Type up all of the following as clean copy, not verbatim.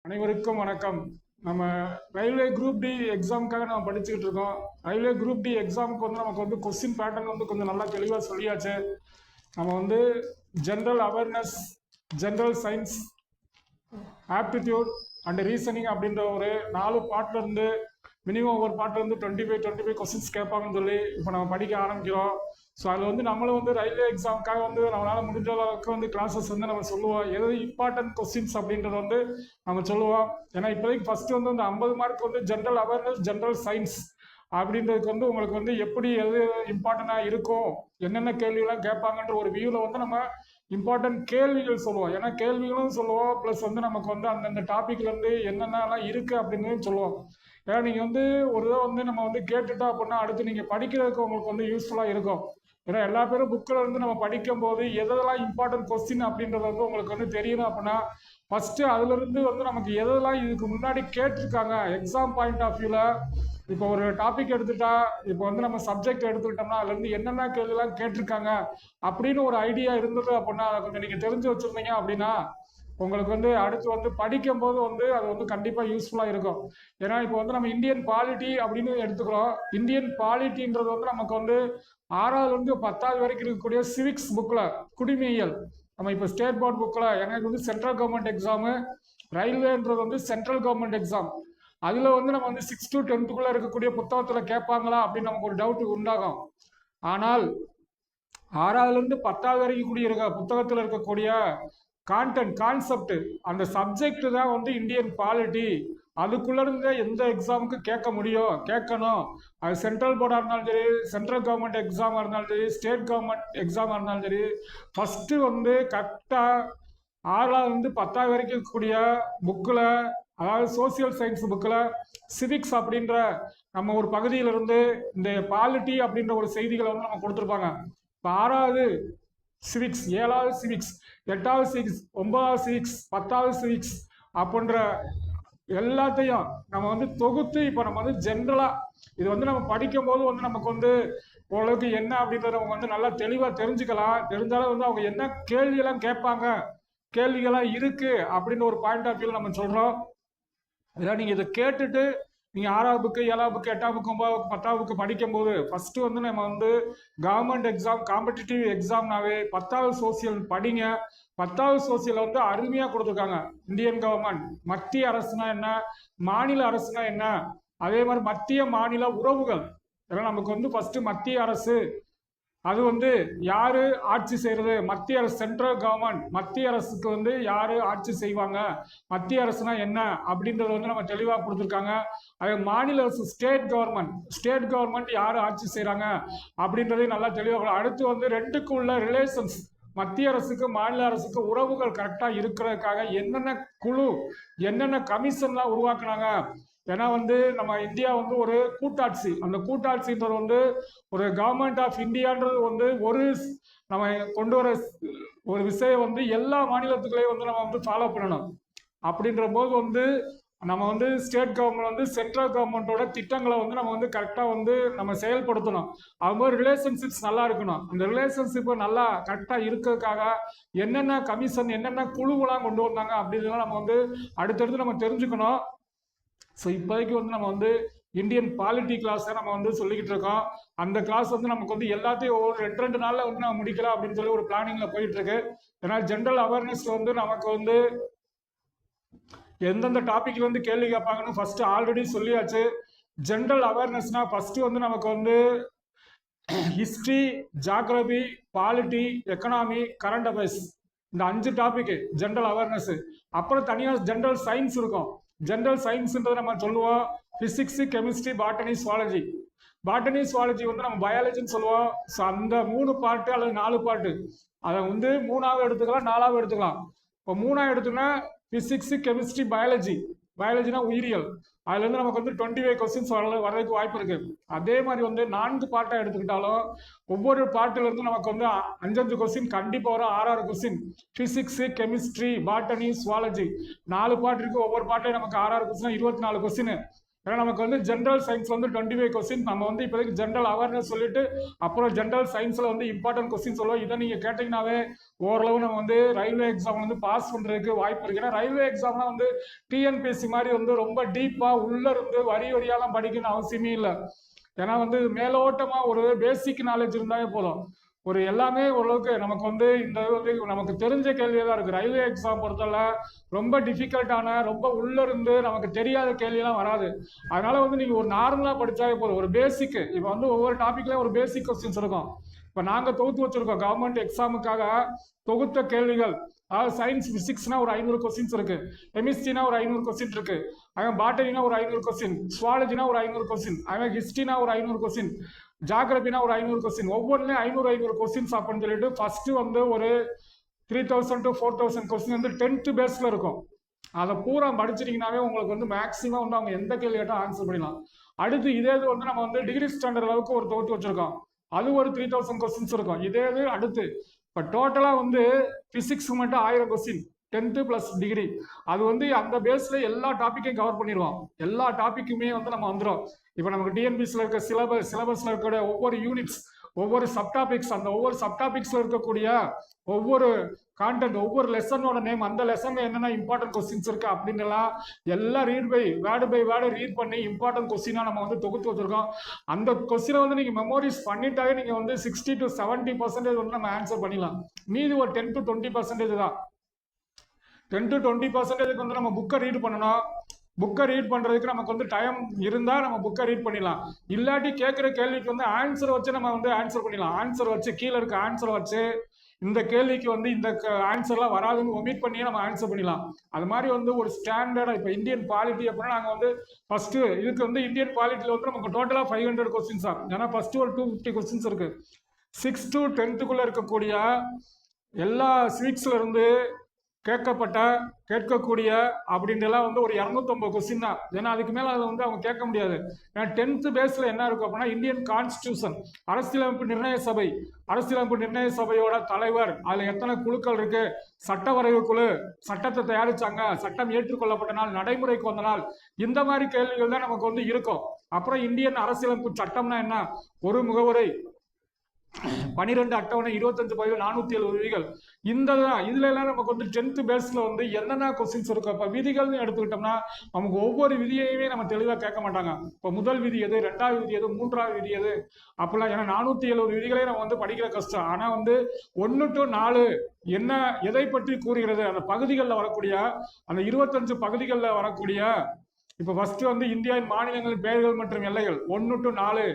அனைவருக்கும் வணக்கம். நம்ம ரயில்வே குரூப் டி எக்ஸாமுக்காக நம்ம படிச்சுக்கிட்டு இருக்கோம். ரயில்வே குரூப் டி எக்ஸாமுக்கு வந்து நமக்கு வந்து கொஸ்டின் பேட்டர்ன் வந்து கொஞ்சம் நல்லா தெளிவாக சொல்லியாச்சு. நம்ம வந்து general awareness, general science, aptitude and reasoning அப்படின்ற ஒரு 4 பார்ட்ல இருந்து மினிமம் ஒவ்வொரு பார்ட்ல இருந்து 25 கொஸ்டின்ஸ் கேட்பாங்கன்னு சொல்லி இப்போ நம்ம படிக்க ஆரம்பிக்கிறோம். ஸோ அதில் வந்து நம்மளும் வந்து ரயில்வே எக்ஸாமுக்காக வந்து நம்மளால் முடிஞ்ச அளவுக்கு வந்து கிளாஸஸ் வந்து நம்ம சொல்லுவோம். எது இம்பார்ட்டன்ட் கொஸ்டின்ஸ் அப்படின்றத வந்து நம்ம சொல்லுவோம். ஏன்னா இப்போதைக்கு ஃபர்ஸ்ட் வந்து 50 மார்க் வந்து ஜென்ரல் அவேர்னஸ், ஜென்ரல் சயின்ஸ் அப்படின்றதுக்கு வந்து உங்களுக்கு வந்து எப்படி எது இம்பார்ட்டண்டாக இருக்கும், என்னென்ன கேள்விகள்லாம் கேட்பாங்கன்ற ஒரு வியூவில் வந்து நம்ம இம்பார்ட்டன்ட் கேள்விகள் சொல்லுவோம். ஏன்னா கேள்விகளும் சொல்லுவோம், ப்ளஸ் வந்து நமக்கு வந்து அந்தந்த டாபிக்லேருந்து என்னென்னலாம் இருக்குது அப்படின்னு சொல்லுவோம். ஏன்னா நீங்கள் வந்து ஒரு இதை வந்து நம்ம வந்து கேட்டுட்டோம் அப்படின்னா அடுத்து நீங்கள் படிக்கிறதுக்கு உங்களுக்கு வந்து யூஸ்ஃபுல்லாக இருக்கும். ஏன்னா எல்லா பேரும் புக்கில் வந்து நம்ம படிக்கும் போது எதெல்லாம் இம்பார்ட்டன்ட் கொஸ்டின் அப்படின்றது வந்து உங்களுக்கு வந்து தெரியணும் அப்படின்னா ஃபஸ்ட்டு அதுலேருந்து வந்து நமக்கு எதெல்லாம் இதுக்கு முன்னாடி கேட்டிருக்காங்க எக்ஸாம் பாயிண்ட் ஆஃப் வியூவில். இப்போ ஒரு டாபிக் எடுத்துட்டா, இப்போ வந்து நம்ம சப்ஜெக்ட் எடுத்துக்கிட்டோம்னா அதுலேருந்து என்னென்ன கேள்விலாம் கேட்டிருக்காங்க அப்படின்னு ஒரு ஐடியா இருந்தது அப்படின்னா அதை கொஞ்சம் நீங்கள் தெரிஞ்சு வச்சுருந்தீங்க அப்படின்னா உங்களுக்கு வந்து அடுத்து வந்து படிக்கும் போது வந்து அது வந்து கண்டிப்பாக யூஸ்ஃபுல்லாக இருக்கும். ஏன்னா இப்போ வந்து நம்ம இந்தியன் பாலிட்டி அப்படின்னு எடுத்துக்கிறோம். இந்தியன் பாலிட்டின்றது வந்து நமக்கு வந்து 6ஆவதுலேருந்து 10ஆவது வரைக்கும் இருக்கக்கூடிய சிவிக்ஸ் புக்கில், குடிமையியல், நம்ம இப்போ ஸ்டேட் போர்ட் புக்கில், எனக்கு வந்து சென்ட்ரல் கவர்மெண்ட் எக்ஸாமு, ரயில்வேன்றது வந்து சென்ட்ரல் கவர்மெண்ட் எக்ஸாம். அதில் வந்து நம்ம வந்து 6 to 10க்குள்ளே இருக்கக்கூடிய புத்தகத்தில் கேட்பாங்களா அப்படின்னு நமக்கு ஒரு டவுட் உண்டாகும். ஆனால் 6ஆவதுலேருந்து 10ஆவது வரைக்கும் கூடிய இருக்க புத்தகத்தில் இருக்கக்கூடிய கான்செப்ட், அந்த சப்ஜெக்ட் தான் வந்து இந்தியன் பாலிட்டி. அதுக்குள்ள இருந்து எந்த எக்ஸாமுக்கு கேட்க முடியும், கேட்கணும். அது சென்ட்ரல் போர்டாக இருந்தாலும் சரி, சென்ட்ரல் கவர்மெண்ட் எக்ஸாமாக இருந்தாலும் சரி, ஸ்டேட் கவர்மெண்ட் எக்ஸாமாக இருந்தாலும் சரி, ஃபஸ்ட்டு வந்து கரெக்டாக 6ஆவதுலேருந்து 10ஆவது வரைக்கும் இருக்கக்கூடிய புக்கில், அதாவது சோசியல் சயின்ஸ் புக்கில் சிவிக்ஸ் அப்படின்ற நம்ம ஒரு பகுதியிலிருந்து இந்த பாலிட்டி அப்படின்ற ஒரு செய்திகளை வந்து நம்ம கொடுத்துருப்பாங்க. இப்போ 6ஆவது சிவிக்ஸ், 7ஆவது சிவிக்ஸ், 8ஆவது சிவிக்ஸ், 9ஆவது சிவிக்ஸ், 10ஆவது சிவிக்ஸ் அப்படின்ற எல்லாத்தையும் நம்ம வந்து தொகுத்து இப்போ நம்ம வந்து ஜென்ரலாக இது வந்து நம்ம படிக்கும் போது வந்து நமக்கு வந்து ஓரளவுக்கு என்ன அப்படின்றத நம்ம வந்து நல்லா தெளிவாக தெரிஞ்சுக்கலாம். தெரிஞ்சாலும் வந்து அவங்க என்ன கேள்வியெல்லாம் கேட்பாங்க, கேள்விகள்லாம் இருக்கு அப்படின்னு ஒரு பாயிண்ட் ஆஃப் வியூவில் நம்ம சொல்கிறோம். இதெல்லாம் நீங்கள் இதை கேட்டுட்டு நீங்கள் 6ஆவது புக்கு, 7ஆவது புக்கு, 8ஆவது புக்கு, 9ஆவது புக்கு, 10ஆவது புக்கு படிக்கும்போது ஃபஸ்ட்டு வந்து நம்ம வந்து கவர்மெண்ட் எக்ஸாம், காம்படிட்டிவ் எக்ஸாம்னாவே 10ஆவது சோசியல் படிங்க. 10ஆவது சோசியல் வந்து அருமையாக கொடுத்துருக்காங்க. இந்தியன் கவர்மெண்ட், மத்திய அரசுனா என்ன, மாநில அரசுனா என்ன, அதே மாதிரி மத்திய மாநில உறவுகள். இதெல்லாம் நமக்கு வந்து ஃபஸ்ட்டு மத்திய அரசு, அது வந்து யாரு ஆட்சி செய்யறது, மத்திய அரசு, சென்ட்ரல் கவர்மெண்ட், மத்திய அரசுக்கு வந்து யாரு ஆட்சி செய்வாங்க, மத்திய அரசுனா என்ன அப்படின்றது வந்து நம்ம தெளிவாக கொடுத்துருக்காங்க. அது மாநில அரசு, ஸ்டேட் கவர்மெண்ட் யாரு ஆட்சி செய்யறாங்க அப்படின்றதையும் நல்லா தெளிவாக. அடுத்து வந்து ரெண்டுக்கு உள்ள ரிலேஷன்ஸ், மத்திய அரசுக்கு மாநில அரசுக்கு உறவுகள் கரெக்டாக இருக்கிறதுக்காக என்னென்ன குழு, என்னென்ன கமிஷன்லாம் உருவாக்குனாங்க. ஏன்னா வந்து நம்ம இந்தியா வந்து ஒரு கூட்டாட்சி, அந்த கூட்டாட்சின்றது வந்து ஒரு கவர்மெண்ட் ஆஃப் இந்தியான்றது வந்து ஒரு நம்ம கொண்டு வர ஒரு விஷயம் வந்து எல்லா மாநிலத்துக்களையும் வந்து நம்ம வந்து ஃபாலோ பண்ணணும். அப்படின்ற போது வந்து நம்ம வந்து ஸ்டேட் கவர்மெண்ட் வந்து சென்ட்ரல் கவர்மெண்ட்டோட திட்டங்களை வந்து நம்ம வந்து கரெக்டாக வந்து நம்ம செயல்படுத்தணும். அது மாதிரி ரிலேஷன்ஷிப்ஸ் நல்லா இருக்கணும். அந்த ரிலேஷன்ஷிப்பை நல்லா கரெக்டாக இருக்கிறதுக்காக என்னென்ன கமிஷன், என்னென்ன குழுவெல்லாம் கொண்டு வந்தாங்க அப்படின்றதெல்லாம் நம்ம வந்து அடுத்தடுத்து நம்ம தெரிஞ்சுக்கணும். ஸோ இப்போதைக்கு வந்து நம்ம வந்து இந்தியன் பாலிட்டி கிளாஸை நம்ம வந்து சொல்லிக்கிட்டு இருக்கோம். அந்த கிளாஸ் வந்து நமக்கு வந்து எல்லாத்தையும் ஒவ்வொரு 2 நாளில் வந்து நம்ம முடிக்கலாம் அப்படின்னு சொல்லி ஒரு பிளானிங்கில் போயிட்டு இருக்கு. ஏன்னா ஜென்ரல் அவேர்னஸ்ல வந்து நமக்கு வந்து எந்தெந்த டாபிக்ல வந்து கேள்வி கேட்பாங்கன்னு ஃபர்ஸ்ட் ஆல்ரெடி சொல்லியாச்சு. ஜென்ரல் அவேர்னஸ்னா ஃபர்ஸ்ட் வந்து நமக்கு வந்து history, geography, polity, economy, current affairs, இந்த 5 டாபிக் ஜென்ரல் அவேர்னஸ். அப்புறம் தனியாக ஜென்ரல் சயின்ஸ் இருக்கும். ஜென்ரல் சயின்ஸ்ன்றது நம்ம சொல்லுவோம் physics, chemistry, botany, zoology. Botany, zoology வந்து நம்ம பயாலஜின்னு சொல்லுவோம். ஸோ அந்த 3 பார்ட்டு அல்லது 4 பார்ட்டு அதை வந்து 3ஆவது எடுத்துக்கலாம், 4ஆவது எடுத்துக்கலாம். இப்போ 3ஆவது எடுத்தோம்னா பிசிக்ஸ், கெமிஸ்ட்ரி, பயாலஜினா உயிரியல். அதுல இருந்து நமக்கு வந்து 25 கொஸ்டின்ஸ் வர்றதுக்கு வாய்ப்பு இருக்கு. அதே மாதிரி வந்து 4 பார்ட்டா எடுத்துக்கிட்டாலும் ஒவ்வொரு பார்ட்டில இருந்து நமக்கு வந்து 5 கொஸ்டின் கண்டிப்பா வரும். 6 question physics, chemistry, botany, zoology 4 part இருக்கு. ஒவ்வொரு பார்ட்லயும் நமக்கு 6 கொஸ்டின், 24 கொஸ்டின். ஏன்னா நமக்கு வந்து ஜென்ரல் சயின்ஸ்ல வந்து 25 கொஸ்டின், நம்ம வந்து இப்போதைக்கு ஜென்ரல் அவேர்னஸ் சொல்லிட்டு அப்புறம் ஜென்ரல் சயின்ஸ்ல வந்து இம்பார்ட்டன்ட் கொஸ்டின் சொல்லுவோம். இதை நீங்க கேட்டீங்கன்னாவே ஓரளவு நம்ம வந்து ரயில்வே எக்ஸாம் வந்து பாஸ் பண்றதுக்கு வாய்ப்பு இருக்கு. ஏன்னா ரயில்வே எக்ஸாம்லாம் வந்து டிஎன்பிஎஸ்சி மாதிரி வந்து ரொம்ப டீப்பா உள்ள இருந்து வரி வரியாலாம் படிக்கணும்னு அவசியமே இல்லை. ஏன்னா வந்து மேலோட்டமா ஒரு பேசிக் நாலேஜ் இருந்தாலே போதும். ஒரு எல்லாமே ஓரளவுக்கு நமக்கு வந்து இந்த வந்து நமக்கு தெரிஞ்ச கேள்வியாக தான் இருக்கு. ரயில்வே எக்ஸாம் பொறுத்தவரை ரொம்ப டிஃபிகல்ட்டான, ரொம்ப உள்ள இருந்து நமக்கு தெரியாத கேள்வியெல்லாம் வராது. அதனால வந்து நீங்க ஒரு நார்மலா படிச்சாலே போதும். ஒரு பேசிக், இப்போ வந்து ஒவ்வொரு டாபிக்லயும் ஒரு பேசிக் கொஸ்டின்ஸ் இருக்கும். இப்போ நாங்க தொகுத்து வச்சிருக்கோம் கவர்மெண்ட் எக்ஸாமுக்காக தொகுத்த கேள்விகள். அதாவது சயின்ஸ் பிசிக்ஸ்னா ஒரு 500 கொஸ்டின்ஸ் இருக்கு, கெமிஸ்ட்ரினா ஒரு 500 கொஸ்டின் இருக்கு, அதே பாட்டனினா ஒரு 500 கொஸ்டின், சுவாலஜினா ஒரு 500 கொஸ்டின், அதே ஹிஸ்டரினா ஒரு 500 கொஸ்டின், ஜாகிரபினா ஒரு 500 கொஸ்டின். ஒவ்வொன்றுலையும் 500 கொஸ்டின்ஸ் அப்படின்னு சொல்லிட்டு ஃபர்ஸ்ட் வந்து ஒரு 3000 to 4000 கொஸ்டின் வந்து 10th பேஸ்ல இருக்கும். அதை பூரா படிச்சிட்டீங்கன்னாவே உங்களுக்கு வந்து மேக்ஸிமம் வந்து அவங்க எந்த கேள்வி கேட்டால் ஆன்சர் பண்ணிடலாம். அடுத்து இதே இது வந்து நம்ம வந்து டிகிரி ஸ்டாண்டர்ட் அளவுக்கு ஒரு தொகுத்து வச்சிருக்கோம், அது ஒரு 3000 கொஸ்டின்ஸ் இருக்கும். இதே இது அடுத்து இப்போ டோட்டலாக வந்து பிசிக்ஸ் மட்டும் 1000 கொஸ்டின் 10th + டிகிரி. அது வந்து அந்த பேஸ்ல எல்லா டாப்பிக்கையும் கவர் பண்ணிடுவோம். எல்லா டாப்பிக்குமே வந்து நம்ம வந்துடும். இப்போ நமக்கு டிஎன்பிஎஸ்ல இருக்க சிலபஸ்ல இருக்கக்கூடிய ஒவ்வொரு யூனிட்ஸ், ஒவ்வொரு சப்டாபிக்ஸ், அந்த ஒவ்வொரு சப்டாபிக்ஸ்ல இருக்கக்கூடிய ஒவ்வொரு கான்டென்ட், ஒவ்வொரு லெசனோட நேம், அந்த லெசன்ல என்னென்ன இம்பார்ட்டன்ட் கொஸ்டின்ஸ் இருக்கு அப்படின்னு எல்லாம் ரீட் பை வேர்டு ரீட் பண்ணி இம்பார்ட்டன்ட் கொஸ்டினா நம்ம வந்து தொகுத்து வச்சிருக்கோம். அந்த கொஸ்டினை வந்து நீங்க மெமோரிஸ் பண்ணிட்டாவே நீங்க வந்து 60 to 70% வந்து நம்ம ஆன்சர் பண்ணிடலாம். மீதி ஒரு 10 to 20% தான். 10 to 20% வந்து நம்ம புக்கை ரீட் பண்ணணும். புக்கை ரீட் பண்றதுக்கு நமக்கு வந்து டைம் இருந்தா நம்ம புக்கை ரீட் பண்ணிடலாம். இல்லாட்டி கேட்குற கேள்விக்கு வந்து ஆன்சர் வச்சு நம்ம வந்து ஆன்சர் பண்ணிடலாம். ஆன்சர் வச்சு கீழே இருக்க ஆன்சர் வச்சு இந்த கேள்விக்கு வந்து இந்த ஆன்சர்லாம் வராதுன்னு ஒமிட் பண்ணியே நம்ம ஆன்சர் பண்ணிடலாம். அது மாதிரி வந்து ஒரு ஸ்டாண்டர்டா இப்போ இந்தியன் பாலிட்டி அப்படின்னா நாங்கள் வந்து ஃபர்ஸ்ட் இதுக்கு வந்து இந்தியன் பாலிட்டியில் வந்து நமக்கு டோட்டலாக 500 கொஸ்டின்ஸ் தான். ஏன்னா ஃபர்ஸ்ட் ஒரு 250 கொஸ்டின்ஸ் இருக்கு. 6 to 10th இருக்கக்கூடிய எல்லா சிவிக்ஸ்ல இருந்து கேட்கக்கூடிய அப்படின்றலாம் வந்து ஒரு 250 கொஸ்டின் தான். ஏன்னா அதுக்கு மேலே அதில் வந்து அவங்க கேட்க முடியாது. ஏன்னா 10th பேஸில் என்ன இருக்கும் அப்படின்னா இந்தியன் கான்ஸ்டியூஷன், அரசியலமைப்பு நிர்ணய சபையோட தலைவர், அதில் எத்தனை குழுக்கள் இருக்கு, சட்ட வரைவு குழு, சட்டத்தை தயாரிச்சாங்க, சட்டம் ஏற்றுக்கொள்ளப்பட்ட நாள், நடைமுறைக்கு வந்த நாள், இந்த மாதிரி கேள்விகள் தான் நமக்கு வந்து இருக்கும். அப்புறம் இந்தியன் அரசியலமைப்பு சட்டம்னா என்ன, ஒரு முகவுரை, 12 அட்டவணை, 25 பகுதிகள், 470 விதிகள். இதுல எல்லாம் நமக்கு வந்து 10th பேஸ்ல வந்து என்னென்ன கொஸ்டின்ஸ் இருக்கும். இப்ப விதிகள்னு எடுத்துக்கிட்டோம்னா நமக்கு ஒவ்வொரு விதியையுமே நம்ம தெளிவா கேட்க மாட்டாங்க. இப்ப முதல் விதி எது, 2வது விதி எது, 3வது விதி எது அப்படிலாம். ஏன்னா 470 விதிகளே நம்ம வந்து படிக்கிற கஷ்டம். ஆனா வந்து 1 to 4 என்ன எதை பற்றி கூறுகிறது, அந்த பகுதிகளில் வரக்கூடிய அந்த 25 பகுதிகளில் வரக்கூடிய, இப்ப ஃபர்ஸ்ட் வந்து இந்தியாவின் மாநிலங்களின் பெயர்கள் மற்றும் எல்லைகள் 1 to 4,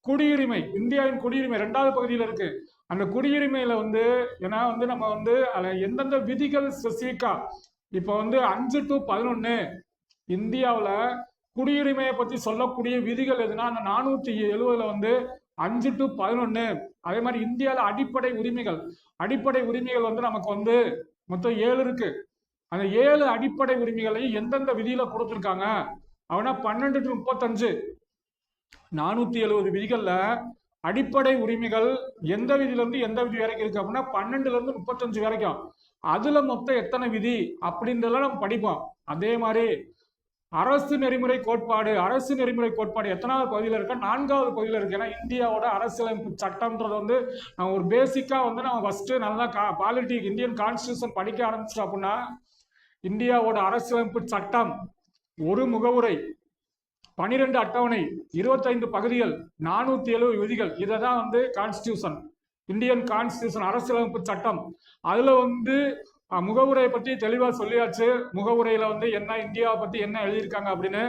குடியுரிமை, இந்தியாவின் குடியுரிமை 2வது பகுதியில் இருக்கு. அந்த குடியுரிமையில வந்து ஏன்னா வந்து நம்ம வந்து எந்தெந்த விதிகள் ஸ்பெசிஃபிக்கா, இப்போ வந்து 5 to 11 இந்தியாவில் குடியுரிமையை பற்றி சொல்லக்கூடிய விதிகள் எதுனா அந்த 470 வந்து 5 to 11. அதே மாதிரி இந்தியாவில் அடிப்படை உரிமைகள் வந்து நமக்கு வந்து மொத்தம் 7 இருக்கு. அந்த 7 அடிப்படை உரிமைகளையும் எந்தெந்த விதியில கொடுத்துருக்காங்க அவனா 12 to 35. 470 விதிகள்ல அடிப்படை உரிமைகள் எந்த விதியில இருந்து எந்த விதி வரைக்கும் இருக்கு அப்படின்னா 12ல இருந்து 35 வரைக்கும். அதுல மொத்தம் எத்தனை விதி அப்படின்றதெல்லாம் நம்ம படிப்போம். அதே மாதிரி அரசு நெறிமுறை கோட்பாடு எத்தனாவது பகுதியில் இருக்கு, 4வது பகுதியில் இருக்கு. ஏன்னா இந்தியாவோட அரசியலமைப்பு சட்டம்ன்றது வந்து நம்ம ஒரு பேசிக்கா வந்து நம்ம ஃபர்ஸ்ட் நல்லா பாலிட்டி இந்தியன் கான்ஸ்டியூஷன் படிக்க ஆரம்பிச்சிட்டோம் அப்படின்னா இந்தியாவோட அரசியலமைப்பு சட்டம், ஒரு முகவுரை, 12 அட்டவணை, 25 பகுதிகள், 470 விதிகள், இதை தான் வந்து கான்ஸ்டியூஷன், இந்தியன் கான்ஸ்டியூஷன் அரசியலமைப்பு சட்டம். அதுல வந்து முகவுரையை பற்றி தெளிவா சொல்லியாச்சு. முகவுரையில வந்து என்ன இந்தியாவை பத்தி என்ன எழுதியிருக்காங்க அப்படின்னு.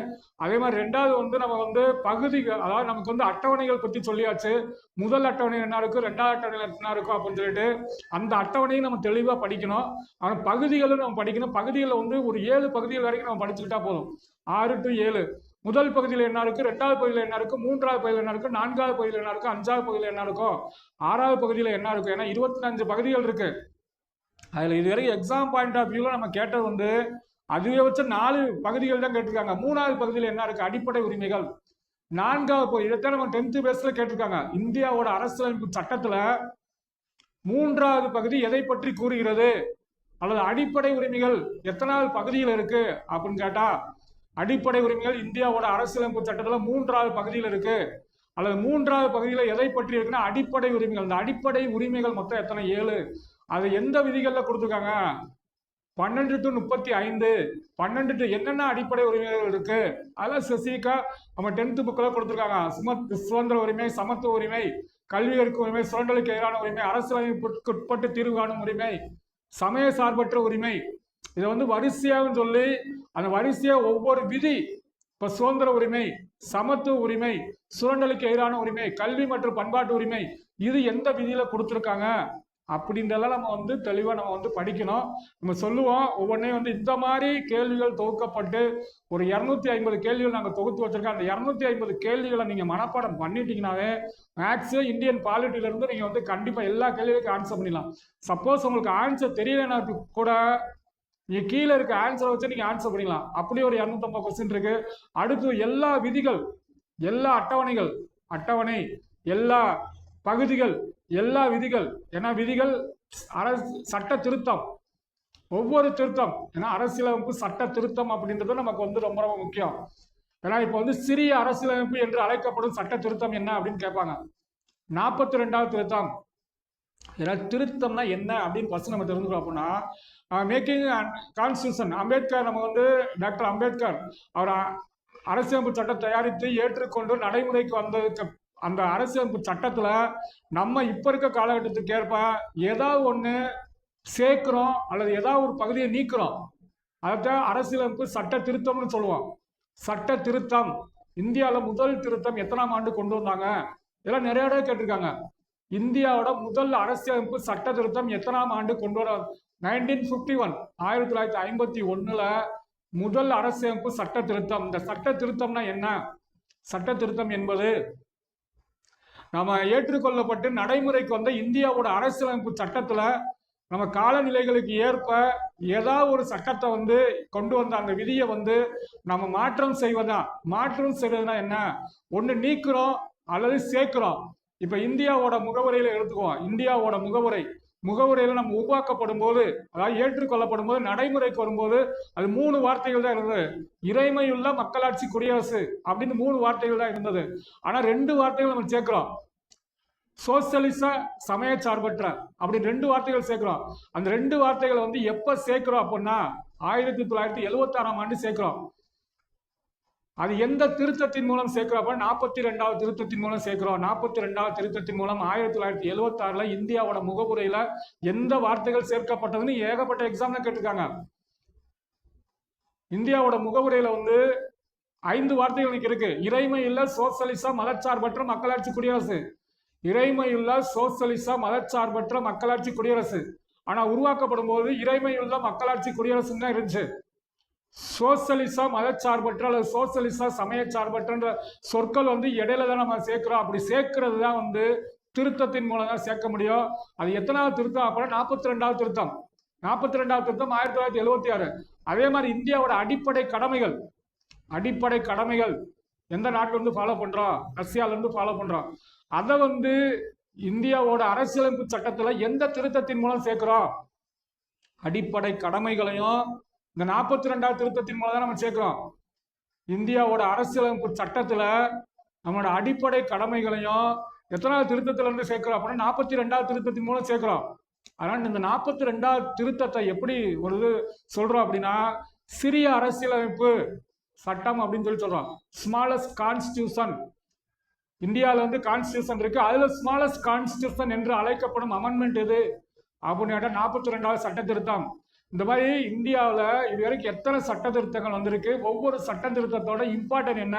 அதே மாதிரி 2வது வந்து நம்ம வந்து பகுதிகள், அதாவது நமக்கு வந்து அட்டவணைகள் பற்றி சொல்லியாச்சு. முதல் அட்டவணை என்ன இருக்கும், 2வது அட்டவணை என்ன இருக்கும் அப்படின்னு சொல்லிட்டு அந்த அட்டவணையும் நம்ம தெளிவா படிக்கணும். ஆனால் பகுதிகளும் நம்ம படிக்கணும். பகுதிகளில் வந்து ஒரு 7 பகுதிகள் வரைக்கும் நம்ம படிச்சுக்கிட்டா போதும், 6 to 7. முதல் பகுதியில் என்ன இருக்கு, 2வது பகுதியில் என்ன இருக்கும், 3வது பகுதியில் என்ன இருக்கும், 4வது பகுதியில் என்ன இருக்கும், 5வது பகுதியில் என்ன இருக்கும், 6வது பகுதியில் என்ன இருக்கும். ஏன்னா 25 பகுதிகள் இருக்கு. அதுல இதுவரைக்கும் எக்ஸாம் பாயிண்ட் ஆஃப் வியூல நம்ம கேட்டது வந்து அதுவே வச்ச 4 பகுதிகள் தான் கேட்டிருக்காங்க. 3வது பகுதியில் என்ன இருக்கு, அடிப்படை உரிமைகள். 4வது பகுதி இதைத்தான் நம்ம 10th பேஸ்ல கேட்டிருக்காங்க. இந்தியாவோட அரசியலமைப்பு சட்டத்துல 3வது பகுதி எதை பற்றி கூறுகிறது, அல்லது அடிப்படை உரிமைகள் எத்தனாவது பகுதியில் இருக்கு அப்படின்னு கேட்டா அடிப்படை உரிமைகள் இந்தியாவோட அரசியலமைப்பு சட்டத்துல 3வது பகுதியில் இருக்கு. அல்லது 3வது பகுதியில் எதை பற்றி இருக்குன்னா அடிப்படை உரிமைகள். இந்த அடிப்படை உரிமைகள் மொத்தம் எத்தனை? 7. அது எந்த விதிகள்ல கொடுத்துருக்காங்க? 12 to 35. 12 to என்னென்ன அடிப்படை உரிமைகள் இருக்கு அதெல்லாம் ஸ்பெசிஃபிக்கா நம்ம 10th புக்ல கொடுத்துருக்காங்க. சுதந்திர உரிமை, சமத்துவ உரிமை, கல்வி கற்கும் உரிமை, சுரண்டலுக்கு எதிரான உரிமை, அரசியலமைப்புக்கு உட்பட்டு தீர்வு காணும் உரிமை, சமய சார்பற்ற உரிமை. இதை வந்து வரிசையாகவும் சொல்லி அந்த வரிசையா ஒவ்வொரு விதி, இப்ப சுதந்திர உரிமை, சமத்துவ உரிமை, சுரண்டலுக்கு எதிரான உரிமை, கல்வி மற்றும் பண்பாட்டு உரிமை, இது எந்த விதியில கொடுத்துருக்காங்க அப்படின்றதெல்லாம் நம்ம வந்து தெளிவா நம்ம வந்து படிக்கணும். நம்ம சொல்லுவோம் ஒவ்வொன்றையும் வந்து இந்த மாதிரி கேள்விகள் தொகுக்கப்பட்டு ஒரு 250 கேள்விகள் நாங்கள் தொகுத்து வச்சிருக்கோம். அந்த 250 கேள்விகளை நீங்க மனப்பாடம் பண்ணிட்டீங்கன்னாவே மேக்ஸ் இந்தியன் பாலிட்டில இருந்து நீங்க வந்து கண்டிப்பா எல்லா கேள்விகளுக்கும் ஆன்சர் பண்ணிடலாம். சப்போஸ் உங்களுக்கு ஆன்சர் தெரியலன்னா கூட நீங்க கீழே இருக்க ஆன்சரை வச்சு நீங்க ஆன்சர் பண்ணிடலாம். அப்படியே ஒரு 250 கொஸ்டின் இருக்கு. அடுத்து எல்லா விதிகள், எல்லா அட்டவணை, எல்லா பகுதிகள், எல்லா விதிகள். ஏன்னா விதிகள் சட்ட திருத்தம், ஒவ்வொரு திருத்தம், ஏன்னா அரசியலமைப்பு சட்ட திருத்தம் அப்படின்றது நமக்கு வந்து ரொம்ப ரொம்ப முக்கியம். ஏன்னா இப்ப வந்து சிறிய அரசியலமைப்பு என்று அழைக்கப்படும் சட்ட திருத்தம் என்ன அப்படின்னு கேட்பாங்க. 42வது திருத்தம். ஏன்னா திருத்தம்னா என்ன அப்படின்னு ஃபர்ஸ்ட் நம்ம தெரிஞ்சுக்கிறோம். அப்படின்னா மேக்கிங் கான்ஸ்டியூஷன், அம்பேத்கர், நம்ம வந்து டாக்டர் அம்பேத்கர் அவர் அரசியலமைப்பு சட்டம் தயாரித்து ஏற்றுக்கொண்டு நடைமுறைக்கு வந்ததுக்கு அந்த அரசியலமைப்பு சட்டத்துல நம்ம இப்ப இருக்க காலகட்டத்துக்கு ஏற்ப ஏதாவது ஒண்ணு சேர்க்கிறோம் அல்லது ஏதாவது ஒரு பகுதியை நீக்கிறோம். அதான் அரசியலமைப்பு சட்ட திருத்தம்னு சொல்லுவோம். சட்ட திருத்தம் இந்தியாவில் முதல் திருத்தம் எத்தனாம் ஆண்டு கொண்டு வந்தாங்க? இதெல்லாம் நிறைய இடம் கேட்டிருக்காங்க. இந்தியாவோட முதல் அரசியலமைப்பு சட்ட திருத்தம் எத்தனாம் ஆண்டு கொண்டு வர? 1951, 1951ல முதல் அரசியலமைப்பு சட்ட திருத்தம். இந்த சட்ட திருத்தம்னா என்ன? சட்ட திருத்தம் என்பது நம்ம ஏற்றுக்கொள்ளப்பட்டு நடைமுறைக்கு வந்த இந்தியாவோட அரசியலமைப்பு சட்டத்துல நம்ம காலநிலைகளுக்கு ஏற்ப ஏதாவது ஒரு சட்டத்தை வந்து கொண்டு வந்த அந்த விதியை வந்து நம்ம மாற்றம் செய்வதுனா என்ன? ஒண்ணு நீக்கிறோம் அல்லது சேர்க்கிறோம். இப்ப இந்தியாவோட முகவரியில எடுத்துக்குவோம். இந்தியாவோட முகவரியில நம்ம உருவாக்கப்படும் போது, அதாவது ஏற்றுக்கொள்ளப்படும் போது, நடைமுறைக்கு வரும்போது அது 3 வார்த்தைகள் தான் இருந்தது. இறைமையுள்ள மக்களாட்சி குடியரசு அப்படின்னு 3 வார்த்தைகள் தான் இருந்தது. ஆனா 2 வார்த்தைகள் நம்ம சேர்க்கிறோம். சோசியலிச சமய சார்பற்ற அப்படி 2 வார்த்தைகள் சேர்க்கிறோம். அந்த 2 வார்த்தைகளை வந்து எப்ப சேர்க்கிறோம் அப்படின்னா 1976ஆம் ஆண்டு சேர்க்கிறோம். அது எந்த திருத்தத்தின் மூலம் சேர்க்கிறோம்? 42வது திருத்தத்தின் மூலம் சேர்க்கிறோம். 42வது திருத்தத்தின் மூலம் 1976ல இந்தியாவோட முகப்புரையில எந்த வார்த்தைகள் சேர்க்கப்பட்டதுன்னு ஏகப்பட்ட எக்ஸாம்ல கேட்டிருக்காங்க. இந்தியாவோட முகவுரையில வந்து 5 வார்த்தைகள் இருக்கு. இறைமையுள்ள சோசியலிச மதச்சார்பற்ற மக்களாட்சி குடியரசு. இறைமையுள்ள சோசியலிச மதச்சார்பற்ற மக்களாட்சி குடியரசு. ஆனா உருவாக்கப்படும் போது இறைமையுள்ள மக்களாட்சி குடியரசுன்னு தான் இருந்துச்சு. சோசியலிச மதச்சார்பற்ற அல்லது சோசியலிச சமய சார்பற்ற சொற்கள் வந்து இடையில தான் நம்ம சேர்க்கிறோம். அப்படி சேர்க்கிறது தான் வந்து திருத்தத்தின் மூலம் தான் சேர்க்க முடியும். அது எத்தனாவது திருத்தம் அப்படின்னா 42வது திருத்தம். 42வது திருத்தம் 1976. அதே மாதிரி இந்தியாவோட அடிப்படை கடமைகள் எந்த நாட்டுல இருந்து ஃபாலோ பண்றோம்? ரஷ்யால இருந்து ஃபாலோ பண்றோம். அதை வந்து இந்தியாவோட அரசியலமைப்பு சட்டத்துல எந்த திருத்தத்தின் மூலம் சேர்க்கிறோம்? அடிப்படை கடமைகளையும் இந்த 42வது திருத்தத்தின் மூலம் தான் நம்ம சேர்க்கிறோம். இந்தியாவோட அரசியலமைப்பு சட்டத்துல நம்மளோட அடிப்படை கடமைகளையும் எத்தனாவது திருத்தத்துல இருந்து சேர்க்கிறோம் அப்படின்னா 42வது திருத்தத்தின் மூலம் சேர்க்கிறோம். அதனால இந்த 42வது திருத்தத்தை எப்படி ஒரு இது சொல்றோம் அப்படின்னா சிறிய அரசியலமைப்பு சட்டம் அப்படின்னு சொல்லி சொல்றோம். Smallest constitution. இந்தியாவில் வந்து கான்ஸ்டியூஷன் இருக்கு. அதுல ஸ்மாலஸ்ட் கான்ஸ்டியூஷன் என்று அழைக்கப்படும் அமெண்ட்மெண்ட் எது அப்படின்னு 42வது சட்ட திருத்தம். இந்த மாதிரி இந்தியாவில் இது வரைக்கும் எத்தனை சட்ட திருத்தங்கள் வந்திருக்கு, ஒவ்வொரு சட்ட திருத்தத்தோட இம்பார்ட்டன்ட் என்ன?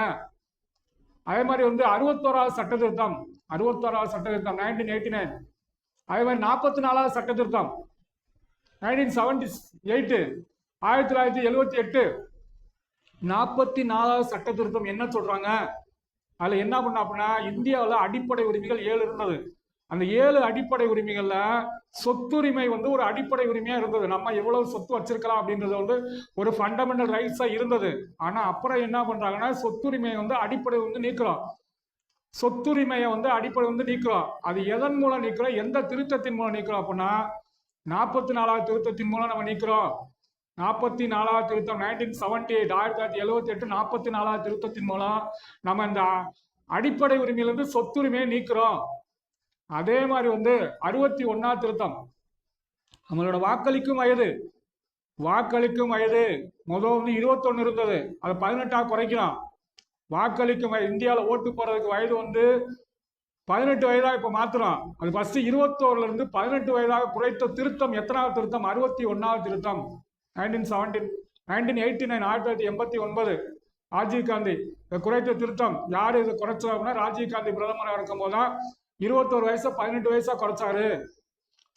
அதே மாதிரி வந்து 61வது சட்ட திருத்தம் 1989. அதே மாதிரி 44வது சட்ட திருத்தம் 1978. 1978 44வது சட்ட திருத்தம் என்ன சொல்றாங்க? அதுல என்ன பண்ண அப்படின்னா இந்தியாவில் அடிப்படை உரிமைகள் 7 இருந்தது. அந்த 7 அடிப்படை உரிமைகள்ல சொத்துரிமை வந்து ஒரு அடிப்படை உரிமையா இருந்தது. நம்ம எவ்வளவு சொத்து வச்சிருக்கலாம் அப்படின்றது வந்து ஒரு ஃபண்டமெண்டல் ரைட்ஸா இருந்தது. ஆனா அப்புறம் என்ன பண்றாங்கன்னா சொத்துரிமையை வந்து அடிப்படை வந்து நீக்கிறோம். சொத்துரிமையை வந்து அடிப்படை வந்து நீக்கிறோம். அது எதன் மூலம் நீக்கிறோம்? எந்த திருத்தத்தின் மூலம் நீக்கிறோம் அப்படின்னா 44வது திருத்தத்தின் மூலம் நம்ம நீக்கிறோம். 44வது திருத்தம் 1978 1978 44வது திருத்தத்தின் மூலம் நம்ம இந்த அடிப்படை உரிமையிலிருந்து சொத்துரிமையை நீக்கிறோம். அதே மாதிரி 61வது திருத்தம் நம்மளோட வாக்களிக்கும் வயது முதல் 21 இருந்தது, அதை 18 குறைக்கிறோம். வாக்களிக்கும் இந்தியாவில் ஓட்டு போறதுக்கு வயது 18 வயதாக இப்ப மாத்துறோம். அது ஃபர்ஸ்ட் 21 இருந்து 18 வயதாக குறைத்த திருத்தம் எத்தனாவது திருத்தம்? 61வது திருத்தம் 1989 ராஜீவ் காந்தி குறைத்த திருத்தம். யாரு இதை குறைச்சாருன்னா ராஜீவ் காந்தி பிரதமராக இருக்கும் போதுதான் 21 வயசா 18 வயசா குறைச்சாரு.